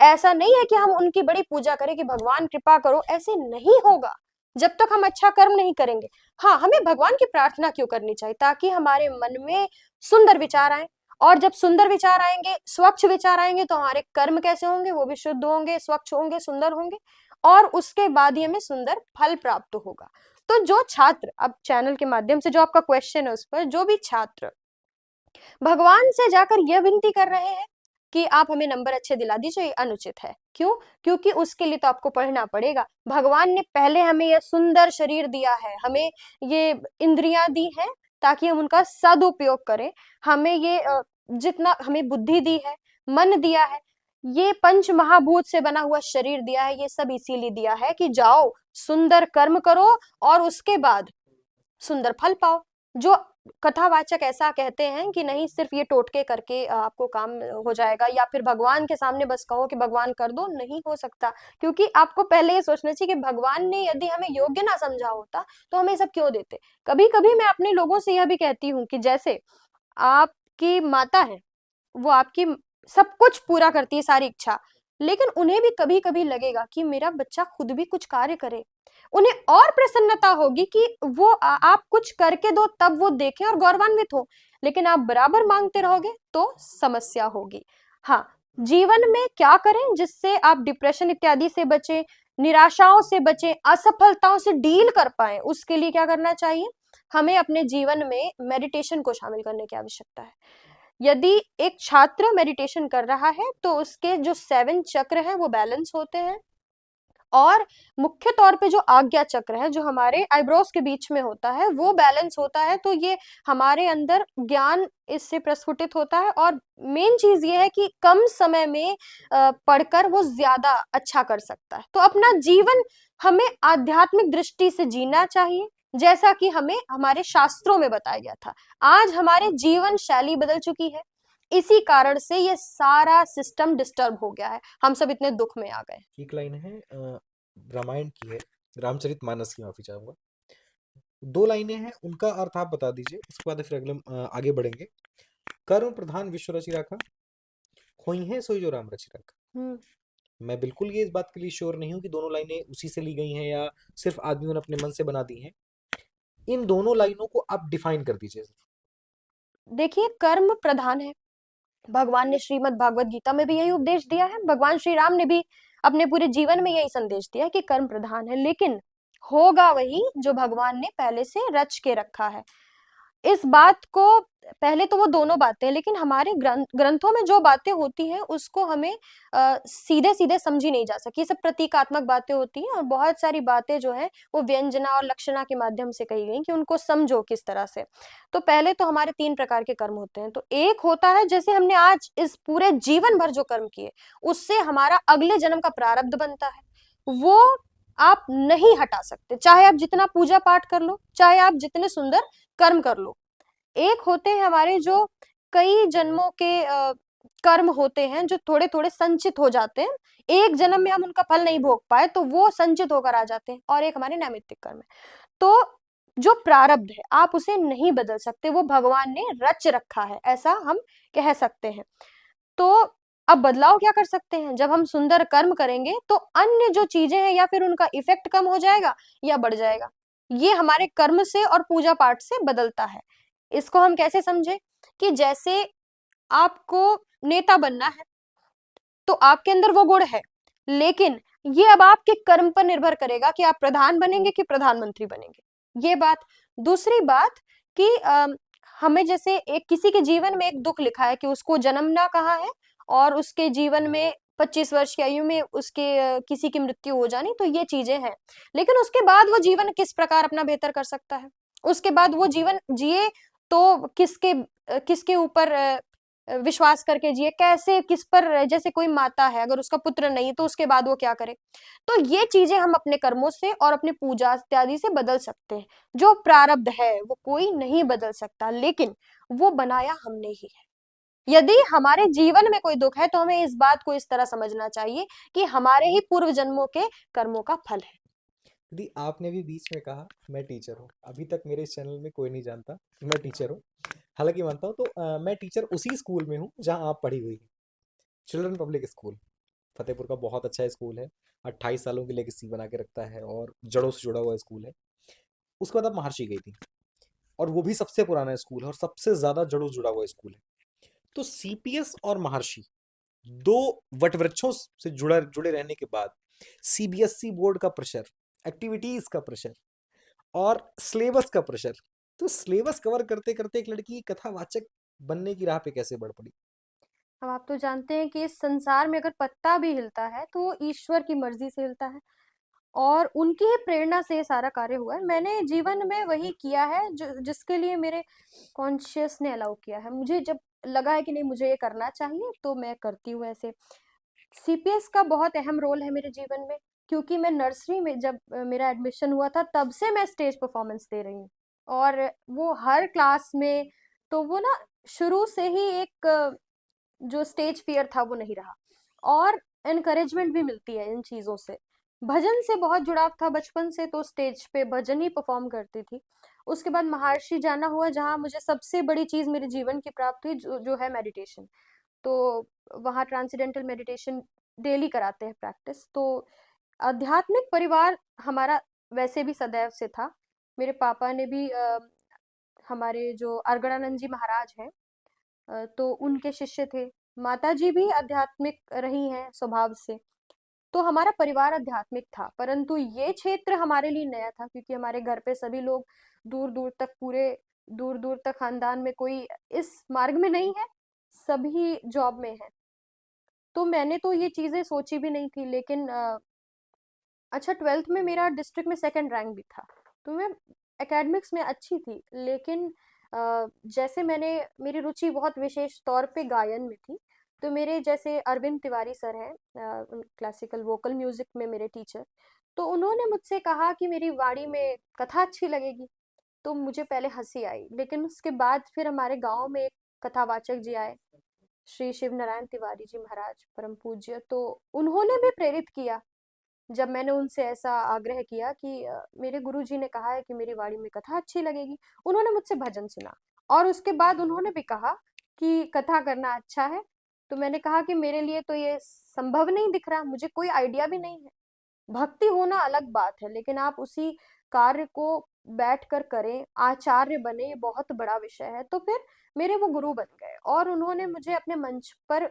ऐसा नहीं है कि हम उनकी बड़ी पूजा करें कि भगवान कृपा करो, ऐसे नहीं होगा जब तक हम अच्छा कर्म नहीं करेंगे। हाँ, हमें भगवान की प्रार्थना क्यों करनी चाहिए? ताकि हमारे मन में सुंदर विचार आए, और जब सुंदर विचार आएंगे, स्वच्छ विचार आएंगे, तो हमारे कर्म कैसे होंगे? वो भी शुद्ध होंगे, स्वच्छ होंगे, सुंदर होंगे, और उसके बाद ही हमें सुंदर फल प्राप्त होगा। तो जो छात्र, अब चैनल के माध्यम से जो आपका क्वेश्चन है उस पर, जो भी छात्र भगवान से जाकर यह विनती कर रहे हैं कि आप हमें नंबर अच्छे दिला दीजिए, ये अनुचित है। क्यों? क्योंकि उसके लिए तो आपको पढ़ना पड़ेगा। भगवान ने पहले हमें यह सुंदर शरीर दिया है, हमें ये इंद्रियां दी हैं ताकि हम उनका सदुपयोग करें। हमें ये जितना हमें बुद्धि दी है, मन दिया है, ये पंच महाभूत से बना हुआ शरीर दिया है, ये सब इसीलिए दिया है कि जाओ सुंदर कर्म करो और उसके बाद सुंदर फल पाओ। जो कथावाचक ऐसा कहते हैं कि नहीं, सिर्फ ये टोटके करके आपको काम हो जाएगा, या फिर भगवान के सामने बस कहो कि भगवान कर दो, नहीं हो सकता। क्योंकि आपको पहले ये सोचना चाहिए कि भगवान ने यदि हमें योग्य ना समझा होता तो हमें सब क्यों देते। कभी कभी मैं अपने लोगों से यह भी कहती हूँ कि जैसे आपकी माता है, वो आपकी सब कुछ पूरा करती है, सारी इच्छा। लेकिन उन्हें भी कभी-कभी लगेगा कि मेरा बच्चा खुद भी कुछ कार्य करे। उन्हें और प्रसन्नता होगी कि वो आप कुछ करके दो तब वो देखें और गौरवान्वित हो। लेकिन आप बराबर मांगते रहोगे तो समस्या होगी। हाँ, जीवन में क्या करें जिससे आप डिप्रेशन इत्यादि से बचें, निराशाओं से बचें, असफलताओं से डील कर पाएँ, उसके लिए क्या करना चाहिए? हमें अपने जीवन में मेडिटेशन को शामिल करने की आवश्यकता है। यदि एक छात्र मेडिटेशन कर रहा है तो उसके जो 7 चक्र हैं वो बैलेंस होते हैं, और मुख्य तौर पे जो आज्ञा चक्र है जो हमारे आईब्रोज के बीच में होता है वो बैलेंस होता है। तो ये हमारे अंदर ज्ञान इससे प्रस्फुटित होता है, और मेन चीज ये है कि कम समय में पढ़कर वो ज्यादा अच्छा कर सकता है। तो अपना जीवन हमें आध्यात्मिक दृष्टि से जीना चाहिए, जैसा कि हमें हमारे शास्त्रों में बताया गया था। आज हमारे जीवन शैली बदल चुकी है, इसी कारण से ये सारा सिस्टम डिस्टर्ब हो गया है, हम सब इतने दुख में आ गए। एक लाइन है रामायण की है, रामचरितमानस की, माफी चाहूंगा। दो लाइनें हैं, उनका अर्थ आप बता दीजिए, उसके बाद फिर अगले आगे बढ़ेंगे। कर्म प्रधान विश्व रचि राखा, खोई है सोई जो राम रचि राखा। हम्म मैं बिल्कुल ये इस बात के लिए श्योर नहीं हूँ कि दोनों लाइनें उसी से ली गई हैं या सिर्फ आदमियों ने अपने मन से बना दी हैं। इन दोनों लाइनों को आप डिफाइन कर दीजिए। देखिए, कर्म प्रधान है। भगवान ने श्रीमद् भागवत गीता में भी यही उपदेश दिया है, भगवान श्री राम ने भी अपने पूरे जीवन में यही संदेश दिया है कि कर्म प्रधान है। लेकिन होगा वही जो भगवान ने पहले से रच के रखा है। इस बात को, पहले तो वो दोनों बातें हैं, लेकिन हमारे ग्रंथों में जो बातें होती हैं उसको हमें सीधे सीधे समझी नहीं जा सकती। ये सब प्रतीकात्मक बातें होती हैं, और बहुत सारी बातें जो है वो व्यंजना और लक्षणा के माध्यम से कही गई कि उनको समझो किस तरह से। तो पहले तो हमारे 3 प्रकार के कर्म होते हैं। तो एक होता है जैसे हमने आज इस पूरे जीवन भर जो कर्म किए, उससे हमारा अगले जन्म का प्रारब्ध बनता है। वो आप नहीं हटा सकते, चाहे आप जितना पूजा पाठ कर लो, चाहे आप जितने सुंदर कर्म कर लो। एक होते हैं हमारे जो कई जन्मों के कर्म होते हैं जो थोड़े थोड़े संचित हो जाते हैं, एक जन्म में हम उनका फल नहीं भोग पाए तो वो संचित होकर आ जाते हैं। और एक हमारे नैमित्तिक कर्म है। तो जो प्रारब्ध है आप उसे नहीं बदल सकते, वो भगवान ने रच रखा है, ऐसा हम कह सकते हैं। तो अब बदलाव क्या कर सकते हैं? जब हम सुंदर कर्म करेंगे तो अन्य जो चीजें हैं या फिर उनका इफेक्ट कम हो जाएगा या बढ़ जाएगा, ये हमारे कर्म से और पूजा पाठ से बदलता है। इसको हम कैसे समझे? कि जैसे आपको नेता बनना है तो आपके अंदर वो गुण है, लेकिन ये अब आपके कर्म पर निर्भर करेगा कि आप प्रधान बनेंगे कि प्रधानमंत्री बनेंगे, ये बात। दूसरी बात कि हमें जैसे एक किसी के जीवन में एक दुख लिखा है कि उसको जन्मना कहाँ है, और उसके जीवन में 25 वर्ष की आयु में उसके किसी की मृत्यु हो जानी, तो ये चीजें हैं। लेकिन उसके बाद वो जीवन किस प्रकार अपना बेहतर कर सकता है, उसके बाद वो जीवन जिए तो किसके ऊपर विश्वास करके जिए, कैसे, किस पर, जैसे कोई माता है अगर उसका पुत्र नहीं तो उसके बाद वो क्या करे। तो ये चीजें हम अपने कर्मों से और अपने पूजा इत्यादि से बदल सकते हैं। जो प्रारब्ध है वो कोई नहीं बदल सकता, लेकिन वो बनाया हमने ही है। यदि हमारे जीवन में कोई दुख है तो हमें इस बात को इस तरह समझना चाहिए कि हमारे ही पूर्व जन्मों के कर्मों का फल है। यदि आपने भी बीच में कहा मैं टीचर हूँ, अभी तक मेरे इस चैनल में कोई नहीं जानता कि मैं टीचर हूँ। हालांकि मानता हूँ, तो मैं टीचर उसी स्कूल में हूँ जहाँ आप पढ़ी हुई हैं, चिल्ड्रन पब्लिक स्कूल। फतेहपुर का बहुत अच्छा स्कूल है, 28 सालों की लेगेसी बना के रखता है और जड़ों से जुड़ा हुआ स्कूल है। उसके बाद आप महर्षि गई थी, और वो भी सबसे पुराना स्कूल है और सबसे ज्यादा जड़ों से जुड़ा हुआ स्कूल है। तो सीपीएस और महर्षि, दो वटवृक्षों से जुड़े रहने के बाद सीबीएसई बोर्ड का प्रेशर, एक्टिविटीज का प्रेशर और सिलेबस का प्रेशर, तो सिलेबस कवर करते करते एक लड़की कथावाचक बनने की राह पे कैसे बढ़ पड़ी? अब आप तो जानते हैं कि इस संसार में अगर पत्ता भी हिलता है तो वो ईश्वर की मर्जी से हिलता है, और उनकी ही प्रेरणा से ये सारा कार्य हुआ है। मैंने जीवन में वही किया है जो जिसके लिए मेरे कॉन्शियस ने अलाउ किया है। मुझे जब लगा है कि नहीं मुझे ये करना चाहिए तो मैं करती हूँ ऐसे। सीपीएस का बहुत अहम रोल है मेरे जीवन में, क्योंकि मैं नर्सरी में जब मेरा एडमिशन हुआ था तब से मैं स्टेज परफॉर्मेंस दे रही हूँ, और वो हर क्लास में। तो वो ना शुरू से ही एक जो स्टेज फियर था वो नहीं रहा, और एनकरेजमेंट भी मिलती है इन चीजों से। भजन से बहुत जुड़ाव था बचपन से, तो स्टेज पे भजन ही परफॉर्म करती थी। उसके बाद महर्षि जाना हुआ, जहाँ मुझे सबसे बड़ी चीज़ मेरे जीवन की प्राप्त हुई, जो जो है मेडिटेशन। तो वहाँ ट्रांसेंडेंटल मेडिटेशन डेली कराते हैं प्रैक्टिस। तो आध्यात्मिक परिवार हमारा वैसे भी सदैव से था। मेरे पापा ने भी हमारे जो अर्गड़ानंद जी महाराज हैं, तो उनके शिष्य थे। माताजी भी आध्यात्मिक रही हैं स्वभाव से। तो हमारा परिवार आध्यात्मिक था, परंतु ये क्षेत्र हमारे लिए नया था, क्योंकि हमारे घर पे सभी लोग दूर-दूर तक, पूरे दूर-दूर तक खानदान में कोई इस मार्ग में नहीं है, सभी जॉब में हैं। तो मैंने तो ये चीज़ें सोची भी नहीं थी, लेकिन अच्छा 12th में मेरा डिस्ट्रिक्ट में सेकंड रैंक भी था। तो मैं एकेडमिक्स में अच्छी थी, लेकिन जैसे मैंने, मेरी रुचि बहुत विशेष तौर पे गायन में थी। तो मेरे जैसे अरविंद तिवारी सर हैं, क्लासिकल वोकल म्यूजिक में मेरे टीचर। तो उन्होंने मुझसे कहा कि मेरी वाणी में कथा अच्छी लगेगी। तो मुझे पहले हंसी आई, लेकिन उसके बाद फिर हमारे गांव में एक कथावाचक जी आए, श्री शिव नारायण तिवारी जी महाराज परम पूज्य। तो उन्होंने भी प्रेरित किया, जब मैंने उनसे ऐसा आग्रह किया कि मेरे गुरुजी ने कहा है कि मेरी वाणी में कथा अच्छी लगेगी। उन्होंने मुझसे भजन सुना, और उसके बाद उन्होंने भी कहा कि कथा करना अच्छा है। तो मैंने कहा कि मेरे लिए तो ये संभव नहीं दिख रहा, मुझे कोई आइडिया भी नहीं है। भक्ति होना अलग बात है, लेकिन आप उसी कार्य को बैठ कर करें, आचार्य बने, ये बहुत बड़ा विषय है। तो फिर मेरे वो गुरु बन गए, और उन्होंने मुझे अपने मंच पर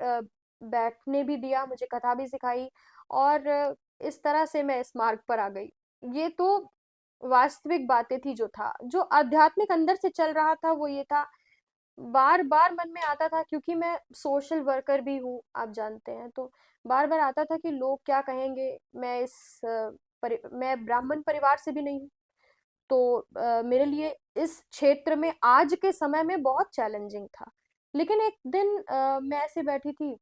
बैठने भी दिया, मुझे कथा भी सिखाई, और इस तरह से मैं इस मार्ग पर आ गई। ये तो वास्तविक बातें थी। जो था, जो आध्यात्मिक अंदर से चल रहा था, वो ये था, बार बार मन में आता था, क्योंकि मैं सोशल वर्कर भी हूँ, आप जानते हैं। तो बार बार आता था कि लोग क्या कहेंगे। मैं मैं ब्राह्मण परिवार से भी नहीं हूँ। तो मेरे लिए इस क्षेत्र में आज के समय में बहुत चैलेंजिंग था। लेकिन एक दिन मैं ऐसे बैठी थी,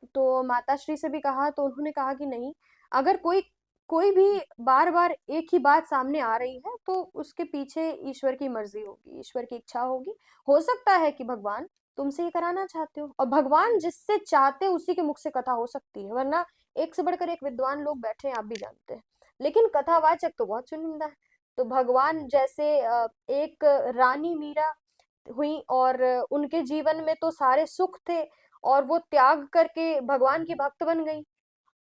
तो माताश्री से भी कहा, तो उन्होंने कहा कि नहीं, अगर कोई कोई भी बार बार एक ही बात सामने आ रही है, तो उसके पीछे ईश्वर की मर्जी होगी, ईश्वर की इच्छा होगी। हो सकता है कि भगवान तुमसे ये कराना चाहते हो, और भगवान जिससे चाहते हैं उसी के मुख से कथा हो सकती है। वरना एक से बढ़कर एक विद्वान लोग बैठे हैं, आप भी जानते हैं, लेकिन कथावाचक तो बहुत चुनिंदा है। तो भगवान जैसे एक रानी मीरा हुई, और उनके जीवन में तो सारे सुख थे, और वो त्याग करके भगवान की भक्त बन गई।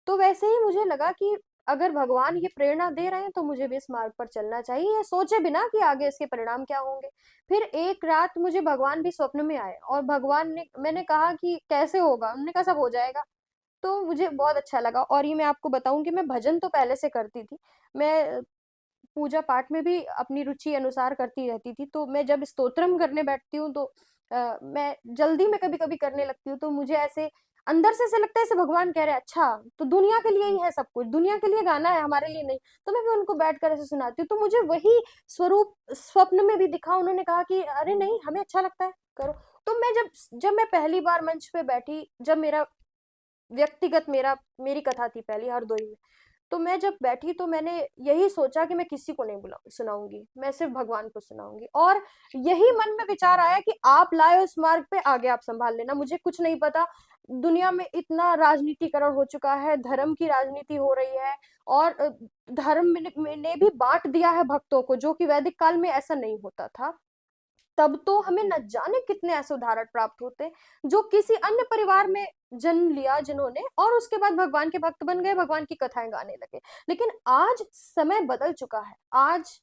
तो वैसे ही मुझे लगा कि अगर भगवान ये प्रेरणा दे रहे हैं, तो मुझे भी इस मार्ग पर चलना चाहिए, ये सोचे बिना कि आगे इसके परिणाम क्या होंगे। फिर एक रात मुझे भगवान भी स्वप्न में आए, और भगवान ने, मैंने कहा कि कैसे होगा, उन्होंने कहा सब हो जाएगा। तो मुझे बहुत अच्छा लगा। और ये मैं आपको बताऊं कि मैं भजन तो पहले से करती थी। मैं पूजा पाठ में भी अपनी रुचि अनुसार करती रहती थी। तो मैं जब स्तोत्रम करने बैठती हूँ, तो मैं जल्दी में कभी कभी करने लगती हूँ। तो मुझे ऐसे अंदर से ऐसे लगता है, ऐसे भगवान कह रहे हैं, अच्छा तो दुनिया के लिए ही है सब कुछ, दुनिया के लिए गाना है, हमारे लिए नहीं। तो मैं भी उनको बैठकर ऐसे सुनाती हूँ, तो मुझे वही स्वरूप स्वप्न में भी दिखा। उन्होंने कहा कि अरे नहीं, हमें अच्छा लगता है, करो। तो मैं जब जब मैं पहली बार मंच पे बैठी, जब मेरा व्यक्तिगत, मेरी कथा थी पहली हरदोई में, तो मैं जब बैठी, तो मैंने यही सोचा कि मैं किसी को नहीं बुला सुनाऊंगी, मैं सिर्फ भगवान को सुनाऊंगी। और यही मन में विचार आया कि आप लाए हो इस मार्ग पे, आगे आप संभाल लेना, मुझे कुछ नहीं पता। दुनिया में इतना राजनीतिकरण हो चुका है, धर्म की राजनीति हो रही है, और धर्म ने भी बांट दिया है भक्तों को, जो कि वैदिक काल में ऐसा नहीं होता था। तब तो हमें न जाने कितने ऐसे उदाहरण प्राप्त होते, जो किसी अन्य परिवार में जन्म लिया जिन्होंने, और उसके बाद भगवान के भक्त बन गए, भगवान की कथाएं गाने लगे। लेकिन आज समय बदल चुका है, आज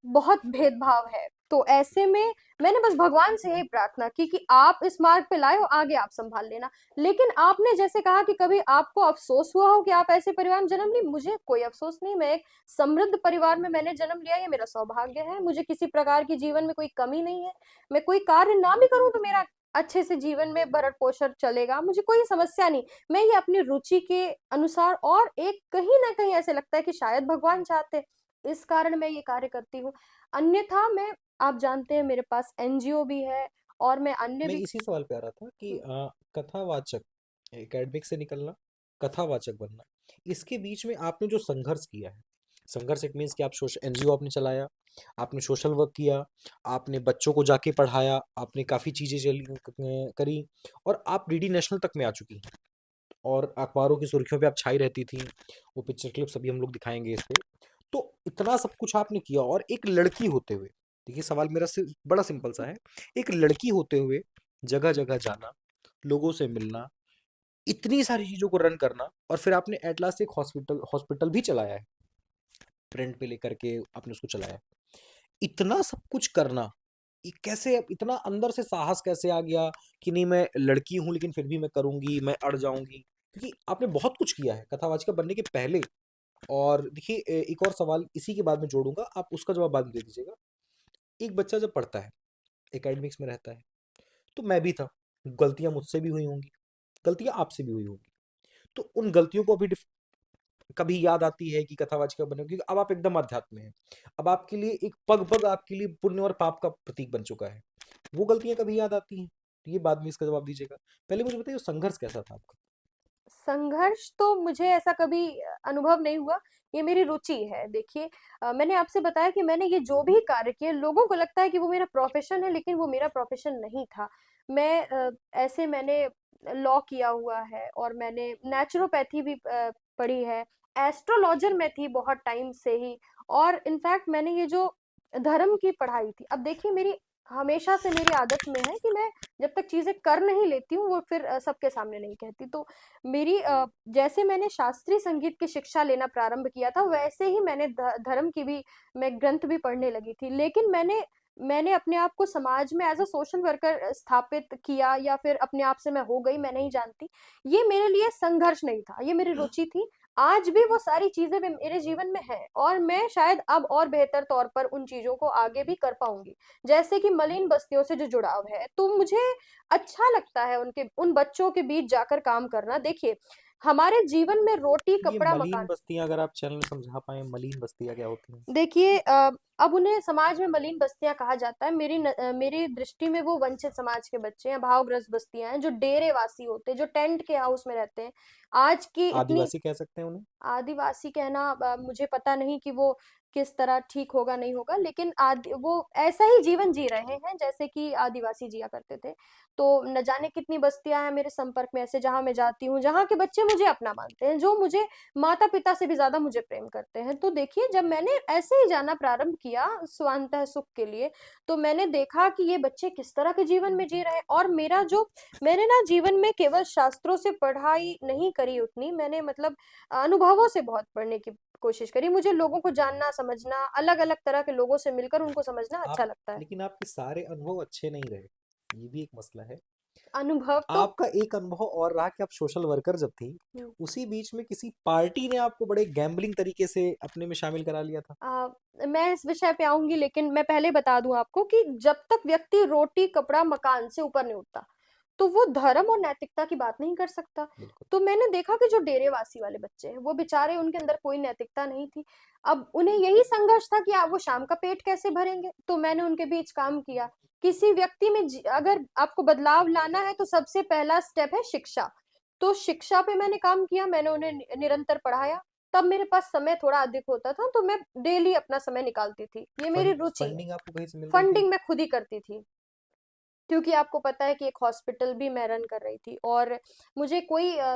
बहुत भेदभाव है। तो ऐसे में मैंने बस भगवान से यही प्रार्थना की कि आप इस मार्ग पे लाए हो, आगे आप संभाल लेना। लेकिन आपने जैसे कहा कि कभी आपको अफसोस हुआ हो कि आप ऐसे परिवार में जन्म ली, मुझे कोई अफसोस नहीं। मैं एक समृद्ध परिवार में मैंने जन्म लिया, ये मेरा सौभाग्य है। मुझे किसी प्रकार की जीवन में कोई कमी नहीं है। मैं कोई कार्य ना भी करूं, तो मेरा अच्छे से जीवन में भरण पोषण चलेगा, मुझे कोई समस्या नहीं। मैं ये अपनी रुचि के अनुसार, और एक कहीं ना कहीं ऐसे लगता है कि शायद भगवान चाहते, इस कारण मैं ये कार्य करती हूँ। अन्यथा मैं, आप जानते हैं मेरे पास एनजीओ भी है, और मैं अन्य मैं भी। इसी सवाल पे आ रहा था कि कथावाचक, एकेडमिक से निकलना, कथावाचक बनना, इसके बीच में आपने जो संघर्ष किया है, संघर्ष इट मीन्स कि आप सोशल एनजीओ आपने चलाया, आपने सोशल वर्क किया, आपने बच्चों को जाके पढ़ाया, आपने काफ़ी चीज़ें करी, और आप डीडी नेशनल तक में आ चुकी हैं, और अखबारों की सुर्खियों पे आप छाई रहती थी। वो पिक्चर क्लिप्स अभी हम लोग दिखाएंगे इस पे। तो इतना सब कुछ आपने किया, और एक लड़की होते हुए देखिए सवाल मेरा बड़ा सिंपल सा है। एक लड़की होते हुए जगह जगह जाना, लोगों से मिलना, इतनी सारी चीजों को रन करना, और फिर आपने एट लास्ट एक हॉस्पिटल हॉस्पिटल भी चलाया है, रेंट पे लेकर के आपने उसको चलाया है। इतना सब कुछ करना, ये कैसे, इतना अंदर से साहस कैसे आ गया कि नहीं मैं लड़की हूं लेकिन फिर भी मैं करूंगी, मैं अड़ जाऊंगी? क्योंकि आपने बहुत कुछ किया है कथावाचिका बनने के पहले। और देखिए एक और सवाल इसी के बाद में जोड़ूंगा, आप उसका जवाब बाद में दे दीजिएगा। एक बच्चा जब पढ़ता है, एकेडमिक्स में रहता है, तो मैं भी था, गलतियां मुझसे भी हुई होंगी, गलतियां आपसे भी हुई होंगी। तो उन गलतियों को अभी कभी याद आती है कि कथावाचिका बने, क्योंकि अब आप एकदम अध्यात्म में हैं। अब आपके लिए एक पग पग आपके लिए पुण्य और पाप का प्रतीक बन चुका है। वो गलतियां कभी याद आती हैं? तो ये बाद में इसका जवाब दीजिएगा। पहले मुझे बताइए, वो संघर्ष कैसा था आपका? संघर्ष तो मुझे ऐसा कभी अनुभव नहीं हुआ, ये मेरी रुचि है। देखिए मैंने आपसे बताया कि मैंने ये जो भी कार्य किए, लोगों को लगता है कि वो मेरा प्रोफ़ेशन है, लेकिन वो मेरा प्रोफ़ेशन नहीं था। मैं ऐसे मैंने लॉ किया हुआ है और मैंने नेचुरोपैथी भी पढ़ी है, एस्ट्रोलॉजर मैं थी बहुत टाइम से ही, और इनफैक्ट मैंने ये जो धर्म की पढ़ाई थी, अब देखिए मेरी हमेशा से मेरी आदत में है कि मैं जब तक चीज़ें कर नहीं लेती हूँ, वो फिर सबके सामने नहीं कहती। तो मेरी जैसे मैंने शास्त्रीय संगीत की शिक्षा लेना प्रारंभ किया था, वैसे ही मैंने धर्म की भी मैं ग्रंथ भी पढ़ने लगी थी। लेकिन मैंने मैंने अपने आप को समाज में एज़ अ सोशल वर्कर स्थापित किया या फिर अपने आप से मैं हो गई, मैं नहीं जानती। ये मेरे लिए संघर्ष नहीं था, ये मेरी रुचि थी। आज भी वो सारी चीज़ें वे मेरे जीवन में हैं और मैं शायद अब और बेहतर तौर पर उन चीज़ों को आगे भी कर पाऊँगी। जैसे कि मलिन बस्तियों से जो जुड़ाव है, तो मुझे अच्छा लगता है उनके उन बच्चों के बीच जाकर काम करना। देखिए, हमारे जीवन में रोटी, ये कपड़ा, मलिन मकान। बस्तियां अगर आप चैनल में समझा पाए, मलिन बस्तियां क्या होती हैं? देखिए अब उन्हें समाज में मलिन बस्तियाँ कहा जाता है। मेरी दृष्टि में वो वंचित समाज के बच्चे हैं, भावग्रस्त बस्तियाँ हैं, जो डेरेवासी होते हैं, जो टेंट के हाउस में रहते हैं। आज की इतनी आदिवासी कह सकते हैं उन्हें? आदिवासी कहना मुझे पता नहीं कि वो किस तरह ठीक होगा नहीं होगा, लेकिन आदि वो ऐसा ही जीवन जी रहे हैं जैसे कि आदिवासी जिया करते थे। तो न जाने कितनी बस्तियां हैं मेरे संपर्क में ऐसे, जहां मैं जाती हूँ, जहां के बच्चे मुझे अपना मानते हैं, जो मुझे माता पिता से भी ज्यादा मुझे प्रेम करते हैं। तो देखिए जब मैंने ऐसे ही जाना प्रारंभ किया स्वांतः सुख के लिए, तो मैंने देखा कि ये बच्चे किस तरह के जीवन में जी रहे हैं। और मेरा जो मैंने ना जीवन में केवल शास्त्रों से पढ़ाई नहीं करी उतनी, मैंने मतलब अनुभवों से बहुत पढ़ने की कोशिश करी। मुझे लोगों को जानना, समझना, अलग-अलग तरह के लोगों से मिलकर उनको समझना अच्छा आप, लगता है। लेकिन आपके सारे अनुभव अच्छे नहीं रहे, ये भी एक मसला है। अनुभव तो आपका एक अनुभव और रहा कि आप सोशल वर्कर जब थी, हुँ। उसी बीच में किसी पार्टी ने आपको बड़े गैम्बलिंग तरीके से अपने में शामिल करा लिया था। मैं इस विषय पे आऊँगी, लेकिन मैं पहले बता दूँ आपको कि जब तक व्यक्ति रोटी, कपड़ा, मकान से ऊपर नहीं उठता, तो वो धर्म और नैतिकता की बात नहीं कर सकता। बिल्कुल। तो मैंने देखा कि जो डेरेवासी वाले बच्चे हैं, वो बेचारे, उनके अंदर कोई नैतिकता नहीं थी। अब उन्हें यही संघर्ष था कि वो शाम का पेट कैसे भरेंगे? तो मैंने उनके बीच काम किया। किसी व्यक्ति में अगर आपको बदलाव लाना है, तो सबसे पहला स्टेप है शिक्षा। तो शिक्षा पे मैंने काम किया, मैंने उन्हें निरंतर पढ़ाया। तब मेरे पास समय थोड़ा अधिक होता था, तो मैं डेली अपना समय निकालती थी। ये मेरी रुचि है। फंडिंग आपको कहीं से मिल रही थी? फंडिंग मैं खुद ही करती थी। क्योंकि आपको पता है कि एक हॉस्पिटल भी मैं रन कर रही थी और मुझे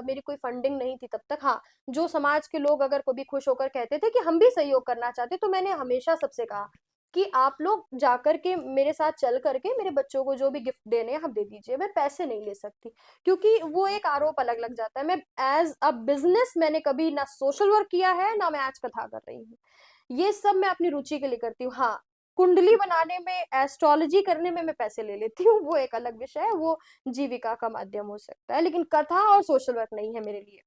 मेरी कोई फंडिंग नहीं थी तब तक। हाँ, जो समाज के लोग अगर कभी खुश होकर कहते थे कि हम भी सहयोग करना चाहते, तो मैंने हमेशा सबसे कहा कि आप लोग जाकर के मेरे साथ चल करके मेरे बच्चों को जो भी गिफ्ट देने हैं आप दे दीजिए, मैं पैसे नहीं ले सकती। क्योंकि वो एक आरोप अलग लग जाता है। मैं एज अ बिजनेस मैंने कभी ना सोशल वर्क किया है, ना मैं आज कथा कर रही हूँ। ये सब मैं अपनी रुचि के लिए करती हूँ। हाँ, कुंडली बनाने में, एस्ट्रोलॉजी करने में मैं पैसे ले लेती हूँ, वो एक अलग विषय है, वो जीविका का माध्यम हो सकता है, लेकिन कथा और सोशल वर्क नहीं है मेरे लिए।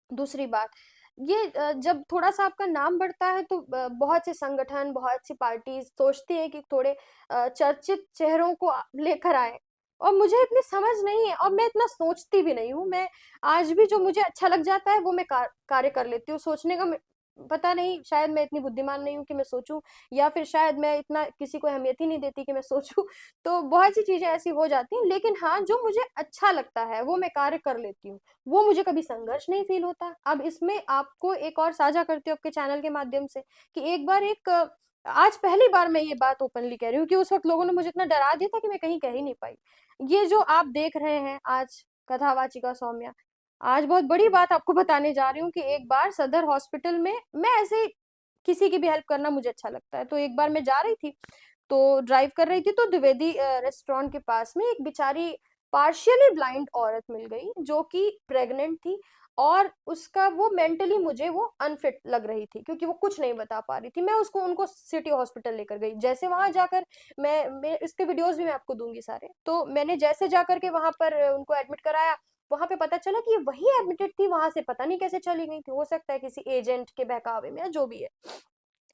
दूसरी बात, ये जब थोड़ा-सा आपका नाम बढ़ता है, तो बहुत से संगठन, बहुत सी पार्टीज़ सोचती हैं कि थोड़े चर्चित चेहरों को लेकर आएँ, और मुझे इतनी समझ नहीं है और मैं इतना सोचती भी नहीं हूँ। मैं आज भी जो मुझे अच्छा लग जाता है, वो मैं कार्य कर लेती हूँ। सोचने का पता नहीं, शायद मैं इतनी बुद्धिमान नहीं हूँ कि मैं सोचूँ, या फिर शायद मैं इतना किसी को अहमियत ही नहीं देती कि मैं सोचूँ। तो बहुत सी चीज़ें ऐसी हो जाती हैं, लेकिन हाँ, जो मुझे अच्छा लगता है, वो मैं कार्य कर लेती हूँ। वो मुझे कभी संघर्ष नहीं फ़ील होता। अब इसमें आपको एक और साझा करती हूँ आपके चैनल के माध्यम से कि एक बार आज पहली बार मैं ये बात ओपनली कह रही हूँ कि उस वक़्त लोगों ने मुझे इतना डरा दिया था कि मैं कहीं कह ही नहीं पाई। ये जो आप देख रहे हैं आज, कथावाचिका सौम्या, आज बहुत बड़ी बात आपको बताने जा रही हूँ कि एक बार सदर हॉस्पिटल में मैं ऐसे ही किसी की भी हेल्प करना मुझे अच्छा लगता है। तो एक बार मैं जा रही थी, तो ड्राइव कर रही थी, तो द्विवेदी रेस्टोरेंट के पास में एक बेचारी पार्शियली ब्लाइंड औरत मिल गई जो कि प्रेग्नेंट थी, और उसका वो मेंटली मुझे वो अनफिट लग रही थी क्योंकि वो कुछ नहीं बता पा रही थी। मैं उसको उनको सिटी हॉस्पिटल लेकर गई। जैसे वहां जाकर मैं इसके वीडियोस भी मैं आपको दूंगी सारे। तो मैंने जैसे जाकर के वहां पर उनको एडमिट कराया, वहां पे पता चला कि ये वही एडमिटेड थी, वहां से पता नहीं कैसे चली गई थी। हो सकता है किसी एजेंट के बहकावे में या जो भी है।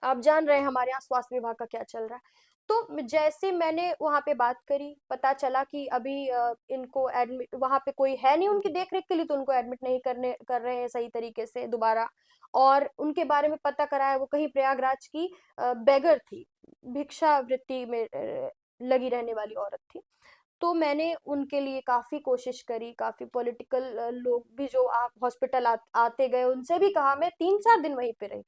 आप जान रहे हैं हमारे यहाँ स्वास्थ्य विभाग का क्या चल रहा है। तो जैसे मैंने वहां पे बात करी, पता चला कि अभी इनको एडमिट वहां पे कोई है नहीं उनकी देख रेख के लिए, तो उनको एडमिट नहीं कर रहे हैं सही तरीके से दोबारा। और उनके बारे में पता कराया, वो कहीं प्रयागराज की बेगर थी, भिक्षा वृत्ति में लगी रहने वाली औरत थी। तो मैंने उनके लिए काफी कोशिश करी, काफी पॉलिटिकल लोग भी जो आप हॉस्पिटल आते गए उनसे भी कहा, मैं 3-4 दिन वहीं पे रही।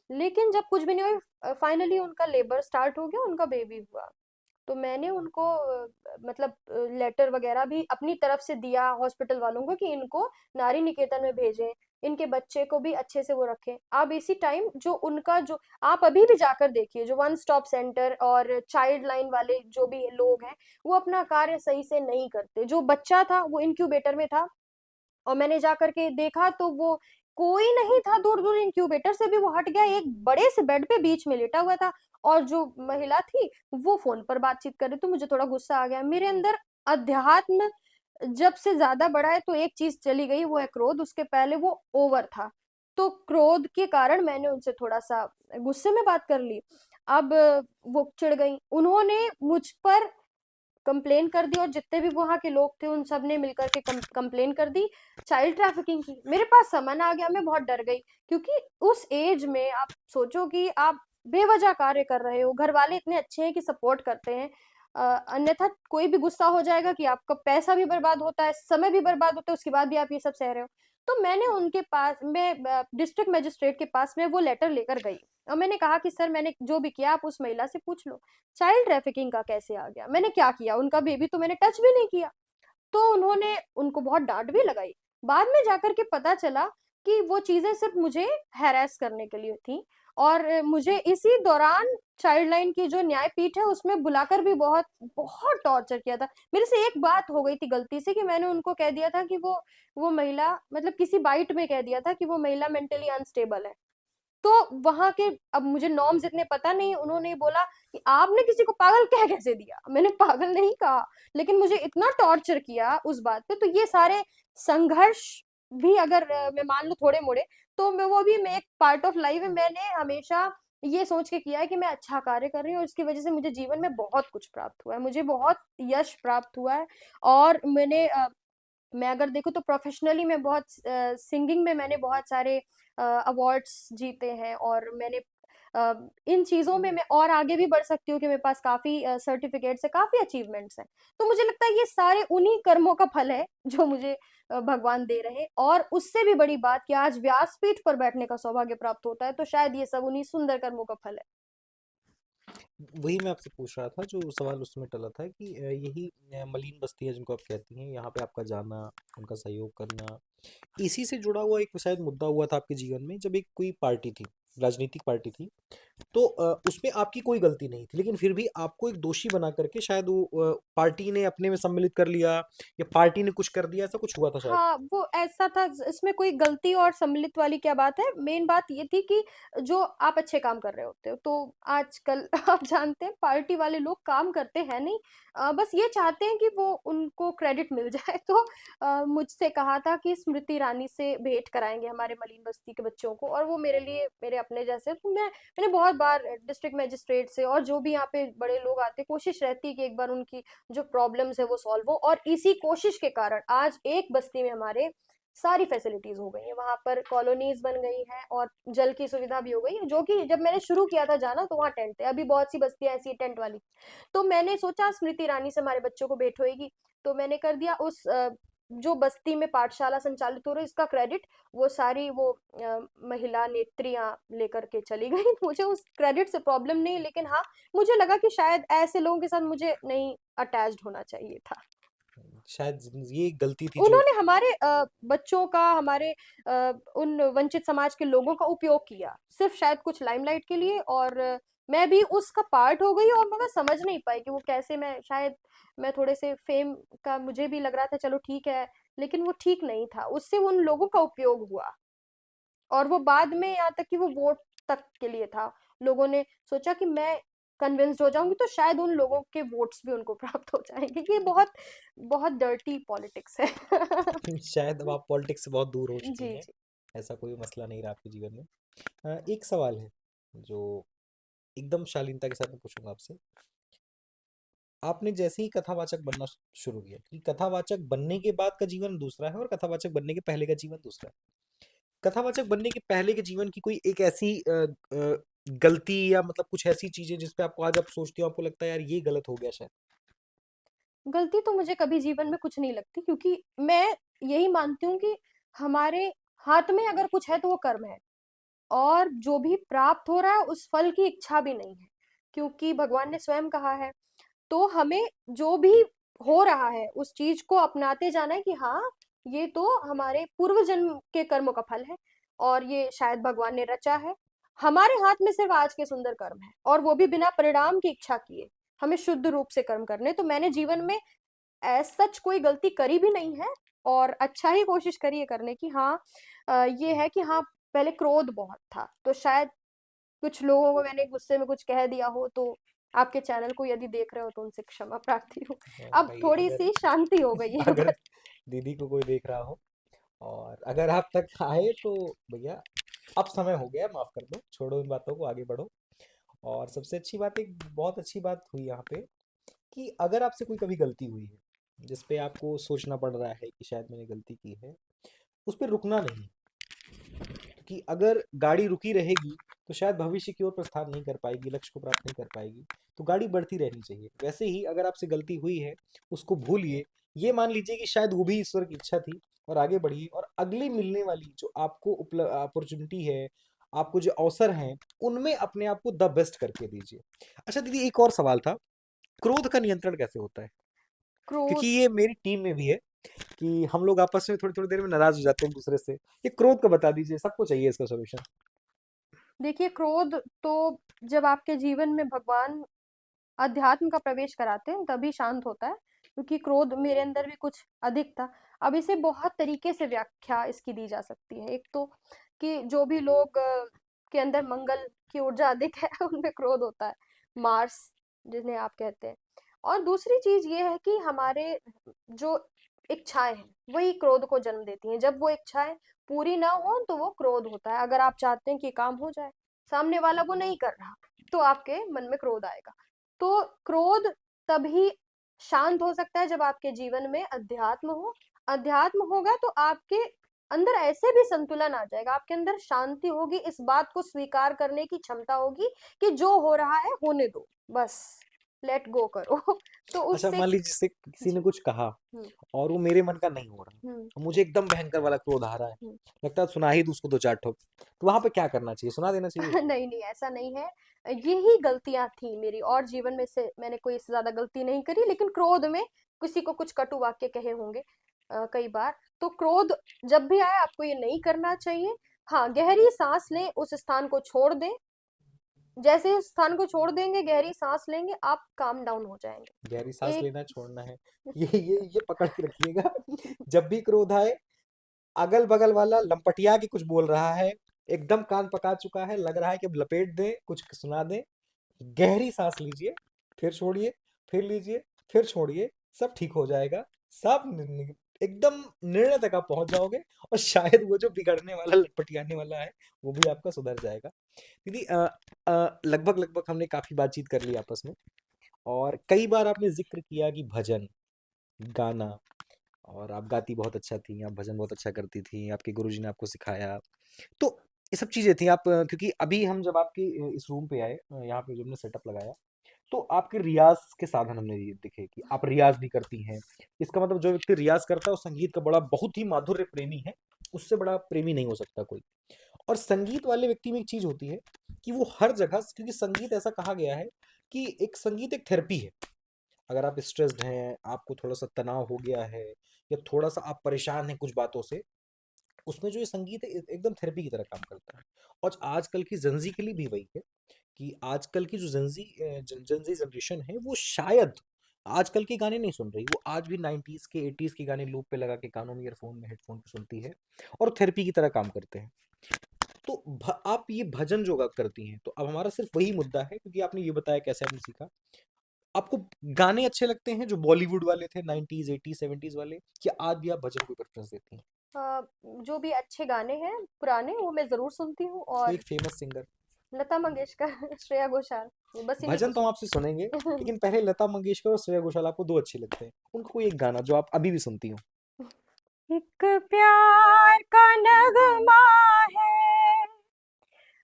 लेकिन जब कुछ भी नहीं हुई, फाइनली उनका लेबर स्टार्ट हो गया, उनका बेबी हुआ। तो मैंने उनको मतलब लेटर वगैरह भी अपनी तरफ से दिया हॉस्पिटल वालों को कि इनको नारी निकेतन में भेजें, इनके बच्चे को भी अच्छे से वो रखें। अब इसी टाइम जो उनका जो आप अभी भी जाकर देखिए, जो वन स्टॉप सेंटर और चाइल्ड लाइन वाले जो भी लोग हैं, वो अपना कार्य सही से नहीं करते। जो बच्चा था वो इंक्यूबेटर में था, और मैंने जा करके देखा तो वो कोई नहीं था दूर दूर, इंक्यूबेटर से भी वो हट गया, एक बड़े से बेड पे बीच में लेटा हुआ था। और जो महिला थी वो फोन पर बातचीत कर रही। तो मुझे थोड़ा गुस्सा आ गया मेरे अंदर। अध्यात्म जब से ज्यादा बढ़ा है तो एक चीज चली गई, वो है क्रोध। उसके पहले वो ओवर था, तो क्रोध के कारण मैंने उनसे थोड़ा सा गुस्से में बात कर ली। अब वो चिढ़ गई, उन्होंने मुझ पर कंप्लेन कर दी, और जितने भी वहां के लोग थे उन सब ने मिलकर के कंप्लेन कर दी चाइल्ड ट्रैफिकिंग की। मेरे पास समन आ गया, मैं बहुत डर गई, क्योंकि उस एज में आप सोचो कि आप बेवजह कार्य कर रहे हो, घर वाले इतने अच्छे हैं कि सपोर्ट करते हैं, अन्यथा कोई भी गुस्सा हो जाएगा कि आपका पैसा भी बर्बाद होता है, समय भी बर्बाद होता है, उसके बाद भी आप ये सब सह रहे हो। तो मैंने उनके पास में डिस्ट्रिक्ट मजिस्ट्रेट के पास में वो लेटर लेकर गई, और मैंने कहा कि सर मैंने जो भी किया आप उस महिला से पूछ लो, चाइल्ड ट्रैफिकिंग का कैसे आ गया, मैंने क्या किया, उनका बेबी तो मैंने टच भी नहीं किया। तो उन्होंने उनको बहुत डांट भी लगाई। बाद में जाकर के पता चला कि वो चीजें सिर्फ मुझे हैरेस करने के लिए थी, और मुझे इसी दौरान चाइल्ड लाइन की जो न्यायपीठ है उसमें बुलाकर भी बहुत बहुत टॉर्चर किया था। मेरे से एक बात हो गई थी गलती से, कि मैंने उनको कह दिया था कि वो महिला, मतलब किसी बाइट में कह दिया था कि वो महिला मेंटली अनस्टेबल है। तो वहां के, अब मुझे नॉर्म्स इतने पता नहीं, उन्होंने बोला कि आपने किसी को पागल कह कैसे दिया। मैंने पागल नहीं कहा, लेकिन मुझे इतना टॉर्चर किया उस बात पे। तो ये सारे संघर्ष भी अगर मैं मान लूं थोड़े मोड़े, तो मैं वो भी मैं एक पार्ट ऑफ लाइफ है। मैंने हमेशा ये सोच के किया है कि मैं अच्छा कार्य कर रही हूँ, और इसकी वजह से मुझे जीवन में बहुत कुछ प्राप्त हुआ है, मुझे बहुत यश प्राप्त हुआ है। और मैं अगर देखूँ तो प्रोफेशनली मैं बहुत सिंगिंग में मैंने बहुत सारे अवार्ड्स जीते हैं, और मैंने अ, इन चीज़ों में मैं और आगे भी बढ़ सकती हूँ कि मेरे पास काफ़ी सर्टिफिकेट्स है, काफ़ी अचीवमेंट्स हैं। तो मुझे लगता है ये सारे उन्हीं कर्मों का फल है जो मुझे भगवान दे रहे हैं। और उससे भी बड़ी बात कि आज व्यासपीठ पर बैठने का सौभाग्य प्राप्त होता है, तो शायद ये सब उन्हीं सुंदर कर्मों का फल है। वही मैं आपसे पूछ रहा था, जो सवाल उसमें टला था कि यही मलिन बस्तियां जिनको आप कहती हैं, यहाँ पे आपका जाना, उनका सहयोग करना, इसी से जुड़ा हुआ एक शायद मुद्दा हुआ था आपके जीवन में, जब एक कोई पार्टी थी, राजनीतिक पार्टी थी, तो उसमें आपकी कोई गलती नहीं थी, लेकिन फिर भी आपको एक दोषी बना करके शायद वो पार्टी ने अपने में सम्मिलित कर लिया, या पार्टी ने कुछ कर दिया, ऐसा कुछ हुआ था शायद। हाँ, वो ऐसा था, इसमें कोई गलती और सम्मिलित वाली क्या बात है। मेन बात ये थी कि जो आप अच्छे काम कर रहे होते हो, तो आजकल आप जानते हैं पार्टी वाले लोग काम करते हैं नहीं, बस ये चाहते हैं कि वो उनको क्रेडिट मिल जाए। तो मुझसे कहा था कि स्मृति ईरानी से भेंट कराएंगे हमारे मलिन बस्ती के बच्चों को, और वो मेरे लिए मेरे अपने जैसे। तो मैंने बहुत बार डिस्ट्रिक्ट मजिस्ट्रेट से और जो भी यहाँ पे बड़े लोग आते, कोशिश रहती है कि एक बार उनकी जो प्रॉब्लम्स है वो सॉल्व हो। और इसी कोशिश के कारण आज एक बस्ती में हमारे सारी फैसिलिटीज हो गई हैं, वहां पर कॉलोनीज बन गई हैं, और जल की सुविधा भी हो गई है, जो कि जब मैंने शुरू किया था जाना तो वहाँ टेंट थे, अभी बहुत सी बस्तियां ऐसी टेंट वाली। तो मैंने सोचा स्मृति ईरानी से हमारे बच्चों को भेंट होएगी, तो मैंने कर दिया। उस जो बस्ती में पाठशाला संचालित हो रही, इसका क्रेडिट वो सारी वो महिला नेत्रियां लेकर के चली गई। मुझे उस क्रेडिट से प्रॉब्लम नहीं, लेकिन हाँ, मुझे लगा कि शायद ऐसे लोगों के साथ मुझे नहीं अटैच्ड होना चाहिए था। शायद ये गलती थी जो। उन्होंने हमारे बच्चों का, हमारे उन वंचित समाज के लोगों का उपयोग किया, सिर्फ शायद कुछ लाइमलाइट के लिए, और मैं भी उसका पार्ट हो गई और मैं समझ नहीं पाई कि वो कैसे, मैं शायद मैं थोड़े से फेम का मुझे भी लग रहा था, चलो ठीक है, लेकिन वो ठीक नहीं था, उससे उन लोगों का उपयोग हुआ। और वो बाद में यहाँ तक कि वो वोट तक के लिए था, लोगों ने सोचा कि मैं कन्विंस्ड हो जाऊंगी तो शायद उन लोगों के वोट्स भी उनको प्राप्त हो जाएंगे, कि ये बहुत बहुत डर्टी पॉलिटिक्स है। शायद अब आप पॉलिटिक्स से बहुत दूर हो चुकी जी हैं, जी। ऐसा कोई मसला नहीं रहा आपके जीवन में। एक सवाल है जो एकदम शालीनता के साथ मैं पूछूंगा आपसे। आपने जैसे ही कथावाचक बनना शुरू किया, कि कथावाचक बनने के बाद का जीवन दूसरा है और कथावाचक बनने के पहले का जीवन दूसरा है। कथावाचक बनने के पहले के जीवन की कोई एक ऐसी गलती या मतलब कुछ ऐसी चीजें जिस पे आपको आज आप सोचती हो, आपको लगता है यार ये गलत हो गया शायद? गलती तो मुझे कभी जीवन में कुछ नहीं लगती, क्योंकि मैं यही मानती हूँ कि हमारे हाथ में अगर कुछ है तो वो कर्म है, और जो भी प्राप्त हो रहा है उस फल की इच्छा भी नहीं है, क्योंकि भगवान ने स्वयं कहा है। तो हमें जो भी हो रहा है उस चीज को अपनाते जाना है कि हाँ, ये तो हमारे पूर्व जन्म के कर्मों का फल है, और ये शायद भगवान ने रचा है। हमारे हाथ में सिर्फ आज के सुंदर कर्म है, और वो भी बिना परिणाम की इच्छा किए हमें शुद्ध रूप से कर्म करने। तो मैंने जीवन में एज सच कोई गलती करी भी नहीं है, और अच्छा ही कोशिश करी है करने की। हाँ, ये है कि हाँ, पहले क्रोध बहुत था, तो शायद कुछ लोगों को मैंने गुस्से में कुछ कह दिया हो, तो आपके चैनल को यदि देख रहे हो तो उनसे क्षमा प्रार्थी हूँ। अब भाई थोड़ी अगर सी शांति हो गई है अगर बस। दीदी को कोई देख रहा हो और अगर आप तक आए तो भैया अब समय हो गया, माफ कर दो, छोड़ो इन बातों को, आगे बढ़ो। और सबसे अच्छी बात, एक बहुत अच्छी बात हुई यहाँ पे, कि अगर आपसे कोई कभी गलती हुई है जिस पे आपको सोचना पड़ रहा है कि शायद मैंने गलती की है, उस पर रुकना नहीं। क्योंकि अगर गाड़ी रुकी रहेगी तो शायद भविष्य की ओर प्रस्थान नहीं कर पाएगी, लक्ष्य को प्राप्त नहीं कर पाएगी। तो गाड़ी बढ़ती रहनी चाहिए। वैसे ही अगर आपसे गलती हुई है, उसको भूलिए, ये मान लीजिए कि शायद वो भी ईश्वर की इच्छा थी, और आगे बढ़िए, और अगली मिलने वाली जो आपको अपॉर्चुनिटी है, आपको जो अवसर हैं, उनमें अपने आप को द बेस्ट करके दीजिए। अच्छा दीदी, एक और सवाल था, क्रोध का नियंत्रण कैसे होता है? क्योंकि क्रोध। ये मेरी टीम में भी है कि हम लोग आपस में थोड़ी थोड़ी देर में नाराज हो जाते हैं एक दूसरे से। ये क्रोध का बता दीजिए, सबको चाहिए इसका सोल्यूशन। देखिए, क्रोध तो जब आपके जीवन में भगवान अध्यात्म का प्रवेश कराते हैं तभी शांत होता है, क्योंकि क्रोध मेरे अंदर भी कुछ अधिक था। अब इसे बहुत तरीके से व्याख्या इसकी दी जा सकती है। एक तो कि जो भी लोग के अंदर मंगल की ऊर्जा अधिक है उनमें क्रोध होता है, मार्स जिन्हें आप कहते हैं। और दूसरी चीज ये है कि हमारे जो इच्छाएं हैं वही क्रोध को जन्म देती हैं। जब वो इच्छाएं पूरी ना हो तो वो क्रोध होता है। अगर आप चाहते हैं कि काम हो जाए, सामने वाला वो नहीं कर रहा, तो आपके मन में क्रोध आएगा। तो क्रोध तभी शांत हो सकता है जब आपके जीवन में अध्यात्म हो। अध्यात्म होगा तो आपके अंदर ऐसे भी संतुलन आ जाएगा, आपके अंदर शांति होगी, इस बात को स्वीकार करने की क्षमता होगी कि जो हो रहा है होने दो, बस लेट गो करो। तो अच्छा उससे। मान लीजिए जिससे किसी ने जी। कुछ कहा हम्म। और वो मेरे मन का नहीं हो रहा, हम्म। और मुझे एकदम भयंकर वाला क्रोध आ रहा है, हम्म। लगता है सुना ही दूँ उसको दो चार ठोक, तो वहां पे क्या करना चाहिए, सुना देना चाहिए? नहीं नहीं, ऐसा नहीं है। यही गलतियां थी मेरी, और जीवन में से मैंने कोई इससे ज्यादा गलती नहीं करी, लेकिन क्रोध में किसी को कुछ कटु वाक्य कहे होंगे कई बार। तो क्रोध जब भी आए आपको ये नहीं करना चाहिए। हाँ, गहरी सांस लें, उस स्थान को छोड़ दें। जैसे ही उस स्थान को छोड़ देंगे, गहरी सांस लेंगे, आप काम डाउन हो गहरी जाएंगे। सांस एक। लेना छोड़ना है, ये पकड़ के रखिएगा। जब भी क्रोध आए, अगल बगल वाला लंपटिया के कुछ बोल रहा है, एकदम कान पका चुका है, लग रहा है कि अब लपेट दें, कुछ सुना दें, गहरी सांस लीजिए, फिर छोड़िए, फिर लीजिए, फिर छोड़िए, सब ठीक हो जाएगा। सब एकदम निर्णय तक आप पहुंच जाओगे, और शायद वो जो बिगड़ने वाला लटपटियाने वाला है वो भी आपका सुधर जाएगा। दीदी लगभग लगभग हमने काफी बातचीत कर ली आपस में, और कई बार आपने जिक्र किया कि भजन गाना, और आप गाती बहुत अच्छा थी, आप भजन बहुत अच्छा करती थी, आपके गुरुजी ने आपको सिखाया। तो ये सब चीजें थी आप क्योंकि अभी हम जब आपके इस रूम पे आए, यहाँ पे जो हमने सेटअप लगाया, तो आपके रियाज के साधन हमने ये दिखे कि आप रियाज भी करती हैं। इसका मतलब जो व्यक्ति रियाज करता है वो संगीत का बड़ा बहुत ही माधुर्य प्रेमी है, उससे बड़ा प्रेमी नहीं हो सकता कोई। और संगीत वाले व्यक्ति में एक चीज होती है कि वो हर जगह, क्योंकि संगीत ऐसा कहा गया है कि एक संगीत एक थेरेपी है। अगर आप स्ट्रेस्ड हैं, आपको थोड़ा सा तनाव हो गया है, या थोड़ा सा आप परेशान हैं कुछ बातों से, उसमें जो ये संगीत है एकदम थेरेपी की तरह काम करता है। और आजकल की जनजी के लिए भी वही है कि आजकल की जो जनजी जनरेशन है वो शायद आजकल के गाने नहीं सुन रही, वो आज भी 90s के 80s के गाने लूप पे लगा के कानों में ईयरफोन में हेडफोन पे सुनती है और थेरेपी की तरह काम करते हैं। तो आप ये भजन जो करती हैं, तो अब हमारा सिर्फ वही मुद्दा है, क्योंकि आपने ये बताया कैसे आपने सीखा। आपको गाने अच्छे लगते हैं जो बॉलीवुड वाले थे 90s 80s 70s वाले, या आज भी आप भजन को प्रेफरेंस देती हैं? जो भी अच्छे गाने हैं पुराने वो मैं ज़रूर सुनती हूँ, कोई और एक फेमस सिंगर? लता मंगेशकर, श्रेया घोषाल, बस इन्हीं को भजन तो हम आपसे सुनती सुनेंगे, हूँ। लेकिन पहले लता मंगेशकर और श्रेया घोषाल आपको दो अच्छे लगते हैं, उनका कोई एक गाना जो आप अभी भी सुनती हो। एक प्यार का नगमा है,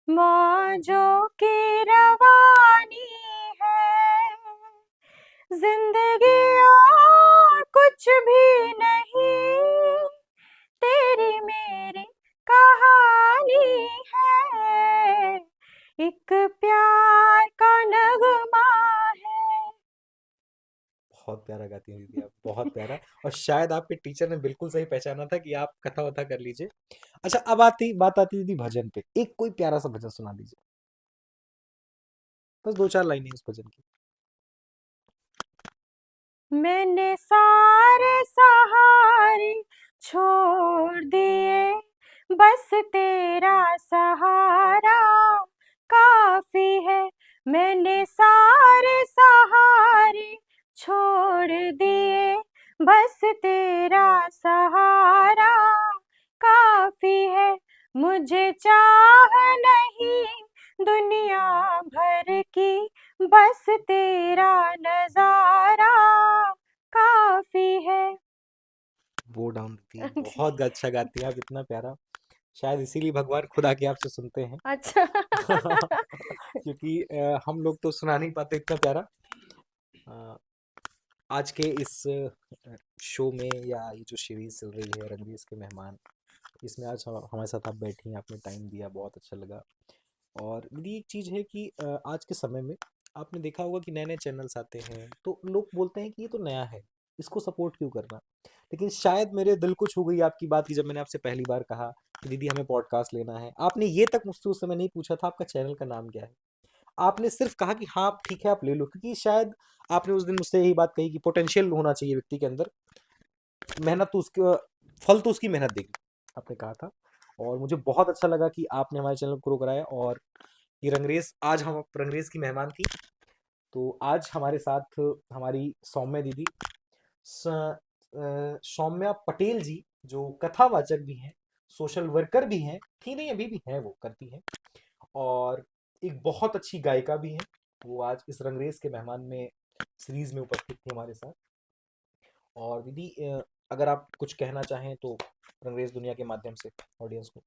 मौजों की रवानी है, जिंदगी और कुछ भी नहीं, तेरी मेरी कहानी है, एक प्यार का नगमा है। बहुत प्यारा गाती हैं दीदी आप, बहुत प्यारा। और शायद आपके टीचर ने बिल्कुल सही पहचाना था कि आप कथा वथा कर लीजिए। अच्छा, अब बात आती है दीदी भजन पे, एक कोई प्यारा सा भजन सुना दीजिए, बस दो चार लाइनें उस भजन की। मैंने सारे सहारे छोड़ दिए, बस तेरा सहारा काफी है। मैंने सारे सहारे छोड़ दिए, बस तेरा सहारा काफी है। मुझे चाह नहीं दुनिया भर की, बस तेरा नजारा काफी है। वो डाउन दीदी, बहुत अच्छा गाती हैं आप, इतना प्यारा। शायद इसीलिए भगवान खुद आके आपसे सुनते हैं। अच्छा। क्योंकि हम लोग तो सुना नहीं पाते इतना प्यारा। अ, आज के इस शो में, या ये जो सीरीज चल रही है रंगीज के मेहमान, इसमें आज हमारे साथ आप बैठी हैं, आपने टाइम दिया, बहुत अच्छा लगा। और दीदी एक चीज़ है कि आज के समय में आपने देखा होगा कि नए नए चैनल्स आते हैं तो लोग बोलते हैं कि ये तो नया है, इसको सपोर्ट क्यों करना। लेकिन शायद मेरे दिल को छू गई आपकी बात, कि जब मैंने आपसे पहली बार कहा कि दीदी हमें पॉडकास्ट लेना है, आपने ये तक मुझसे उस समय नहीं पूछा था आपका चैनल का नाम क्या है। आपने सिर्फ कहा कि हाँ ठीक है आप ले लो, क्योंकि शायद आपने उस दिन मुझसे यही बात कही कि पोटेंशियल होना चाहिए व्यक्ति के अंदर, मेहनत तो उसके, फल तो उसकी मेहनत देगी, आपने कहा था। और मुझे बहुत अच्छा लगा कि आपने हमारे चैनल को ग्रो कराया। और ये रंगरेज, आज हम रंगरेज की मेहमान थी, तो आज हमारे साथ हमारी सौम्या दीदी, सौम्या पटेल जी, जो कथावाचक भी हैं, सोशल वर्कर भी हैं, थी नहीं अभी भी हैं, वो करती हैं, और एक बहुत अच्छी गायिका भी हैं। वो आज इस रंगरेज के मेहमान में सीरीज में उपस्थित थी हमारे साथ। और दीदी अगर आप कुछ कहना चाहें तो रंगरेज दुनिया के माध्यम से ऑडियंस को।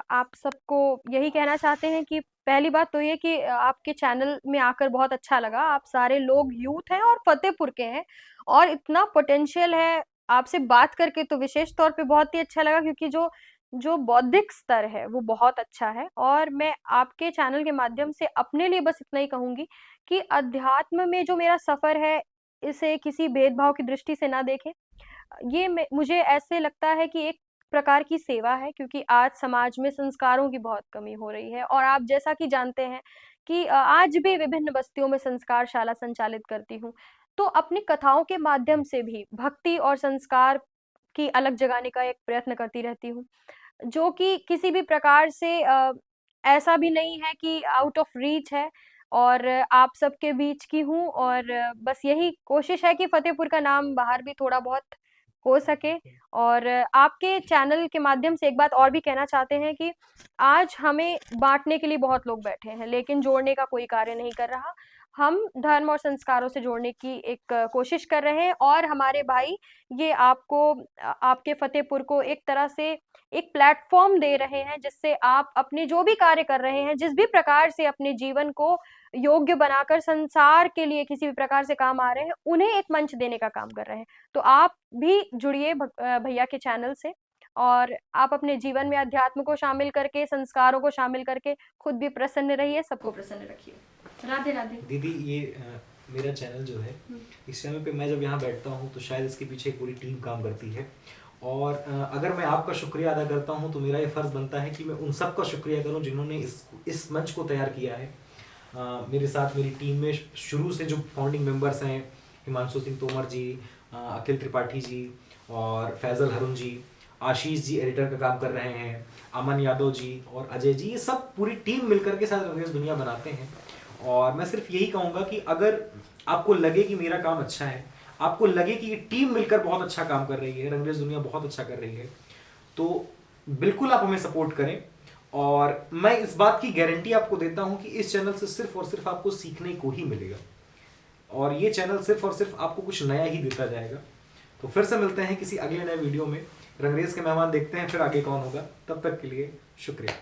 आप सबको यही कहना चाहते हैं कि पहली बात तो ये कि आपके चैनल में आकर बहुत अच्छा लगा। आप सारे लोग यूथ हैं और फतेहपुर के हैं, और इतना पोटेंशियल है। आपसे बात करके तो विशेष तौर पे बहुत ही अच्छा लगा, क्योंकि जो जो बौद्धिक स्तर है वो बहुत अच्छा है। और मैं आपके चैनल के माध्यम से अपने लिए बस इतना ही कहूंगी कि अध्यात्म में जो मेरा सफर है, इसे किसी भेदभाव की दृष्टि से ना देखें। मुझे ऐसे लगता है कि एक प्रकार की सेवा है, क्योंकि आज समाज में संस्कारों की बहुत कमी हो रही है। और आप जैसा कि जानते हैं कि आज भी विभिन्न बस्तियों में संस्कारशाला संचालित करती हूँ, तो अपनी कथाओं के माध्यम से भी भक्ति और संस्कार की अलग जगाने का एक प्रयत्न करती रहती हूँ, जो कि किसी भी प्रकार से ऐसा भी नहीं है कि आउट ऑफ रीच है, और आप सबके बीच की हूँ। और बस यही कोशिश है कि फतेहपुर का नाम बाहर भी थोड़ा बहुत हो सके। और आपके चैनल के माध्यम से एक बात और भी कहना चाहते हैं कि आज हमें बांटने के लिए बहुत लोग बैठे हैं, लेकिन जोड़ने का कोई कार्य नहीं कर रहा। हम धर्म और संस्कारों से जोड़ने की एक कोशिश कर रहे हैं, और हमारे भाई ये आपके फतेहपुर को एक तरह से एक प्लेटफॉर्म दे रहे हैं, जिससे आप अपने जो भी कार्य कर रहे हैं, जिस भी प्रकार से अपने जीवन को योग्य बनाकर संसार के लिए किसी भी प्रकार से काम आ रहे हैं, उन्हें एक मंच देने का काम कर रहे हैं। तो आप भी जुड़िए भैया के चैनल से, और आप अपने जीवन में अध्यात्म को शामिल करके, संस्कारों को शामिल करके खुद भी प्रसन्न रहिए, सबको प्रसन्न रखिए। राधे राधे। दीदी ये मेरा चैनल जो है, इस समय पे मैं जब यहाँ बैठता हूँ तो शायद इसके पीछे एक पूरी टीम काम करती है। और अगर मैं आपका शुक्रिया अदा करता हूँ तो मेरा ये फ़र्ज़ बनता है कि मैं उन सब का शुक्रिया करूँ जिन्होंने इस मंच को तैयार किया है। मेरे साथ मेरी टीम में शुरू से जो फाउंडिंग मेंबर्स हैं, हिमांशु सिंह तोमर जी, अखिल त्रिपाठी जी और फैज़ल हरुण जी, आशीष जी एडिटर का काम कर रहे हैं, अमन यादव जी और अजय जी, ये सब पूरी टीम मिलकर के साथ रंगरेज दुनिया बनाते हैं। और मैं सिर्फ यही कहूँगा कि अगर आपको लगे कि मेरा काम अच्छा है, आपको लगे कि ये टीम मिलकर बहुत अच्छा काम कर रही है, रंगरेज दुनिया बहुत अच्छा कर रही है, तो बिल्कुल आप हमें सपोर्ट करें। और मैं इस बात की गारंटी आपको देता हूं कि इस चैनल से सिर्फ और सिर्फ आपको सीखने को ही मिलेगा, और ये चैनल सिर्फ और सिर्फ आपको कुछ नया ही देता जाएगा। तो फिर से मिलते हैं किसी अगले नए वीडियो में। रंगरेज के मेहमान देखते हैं फिर आगे कौन होगा। तब तक के लिए शुक्रिया।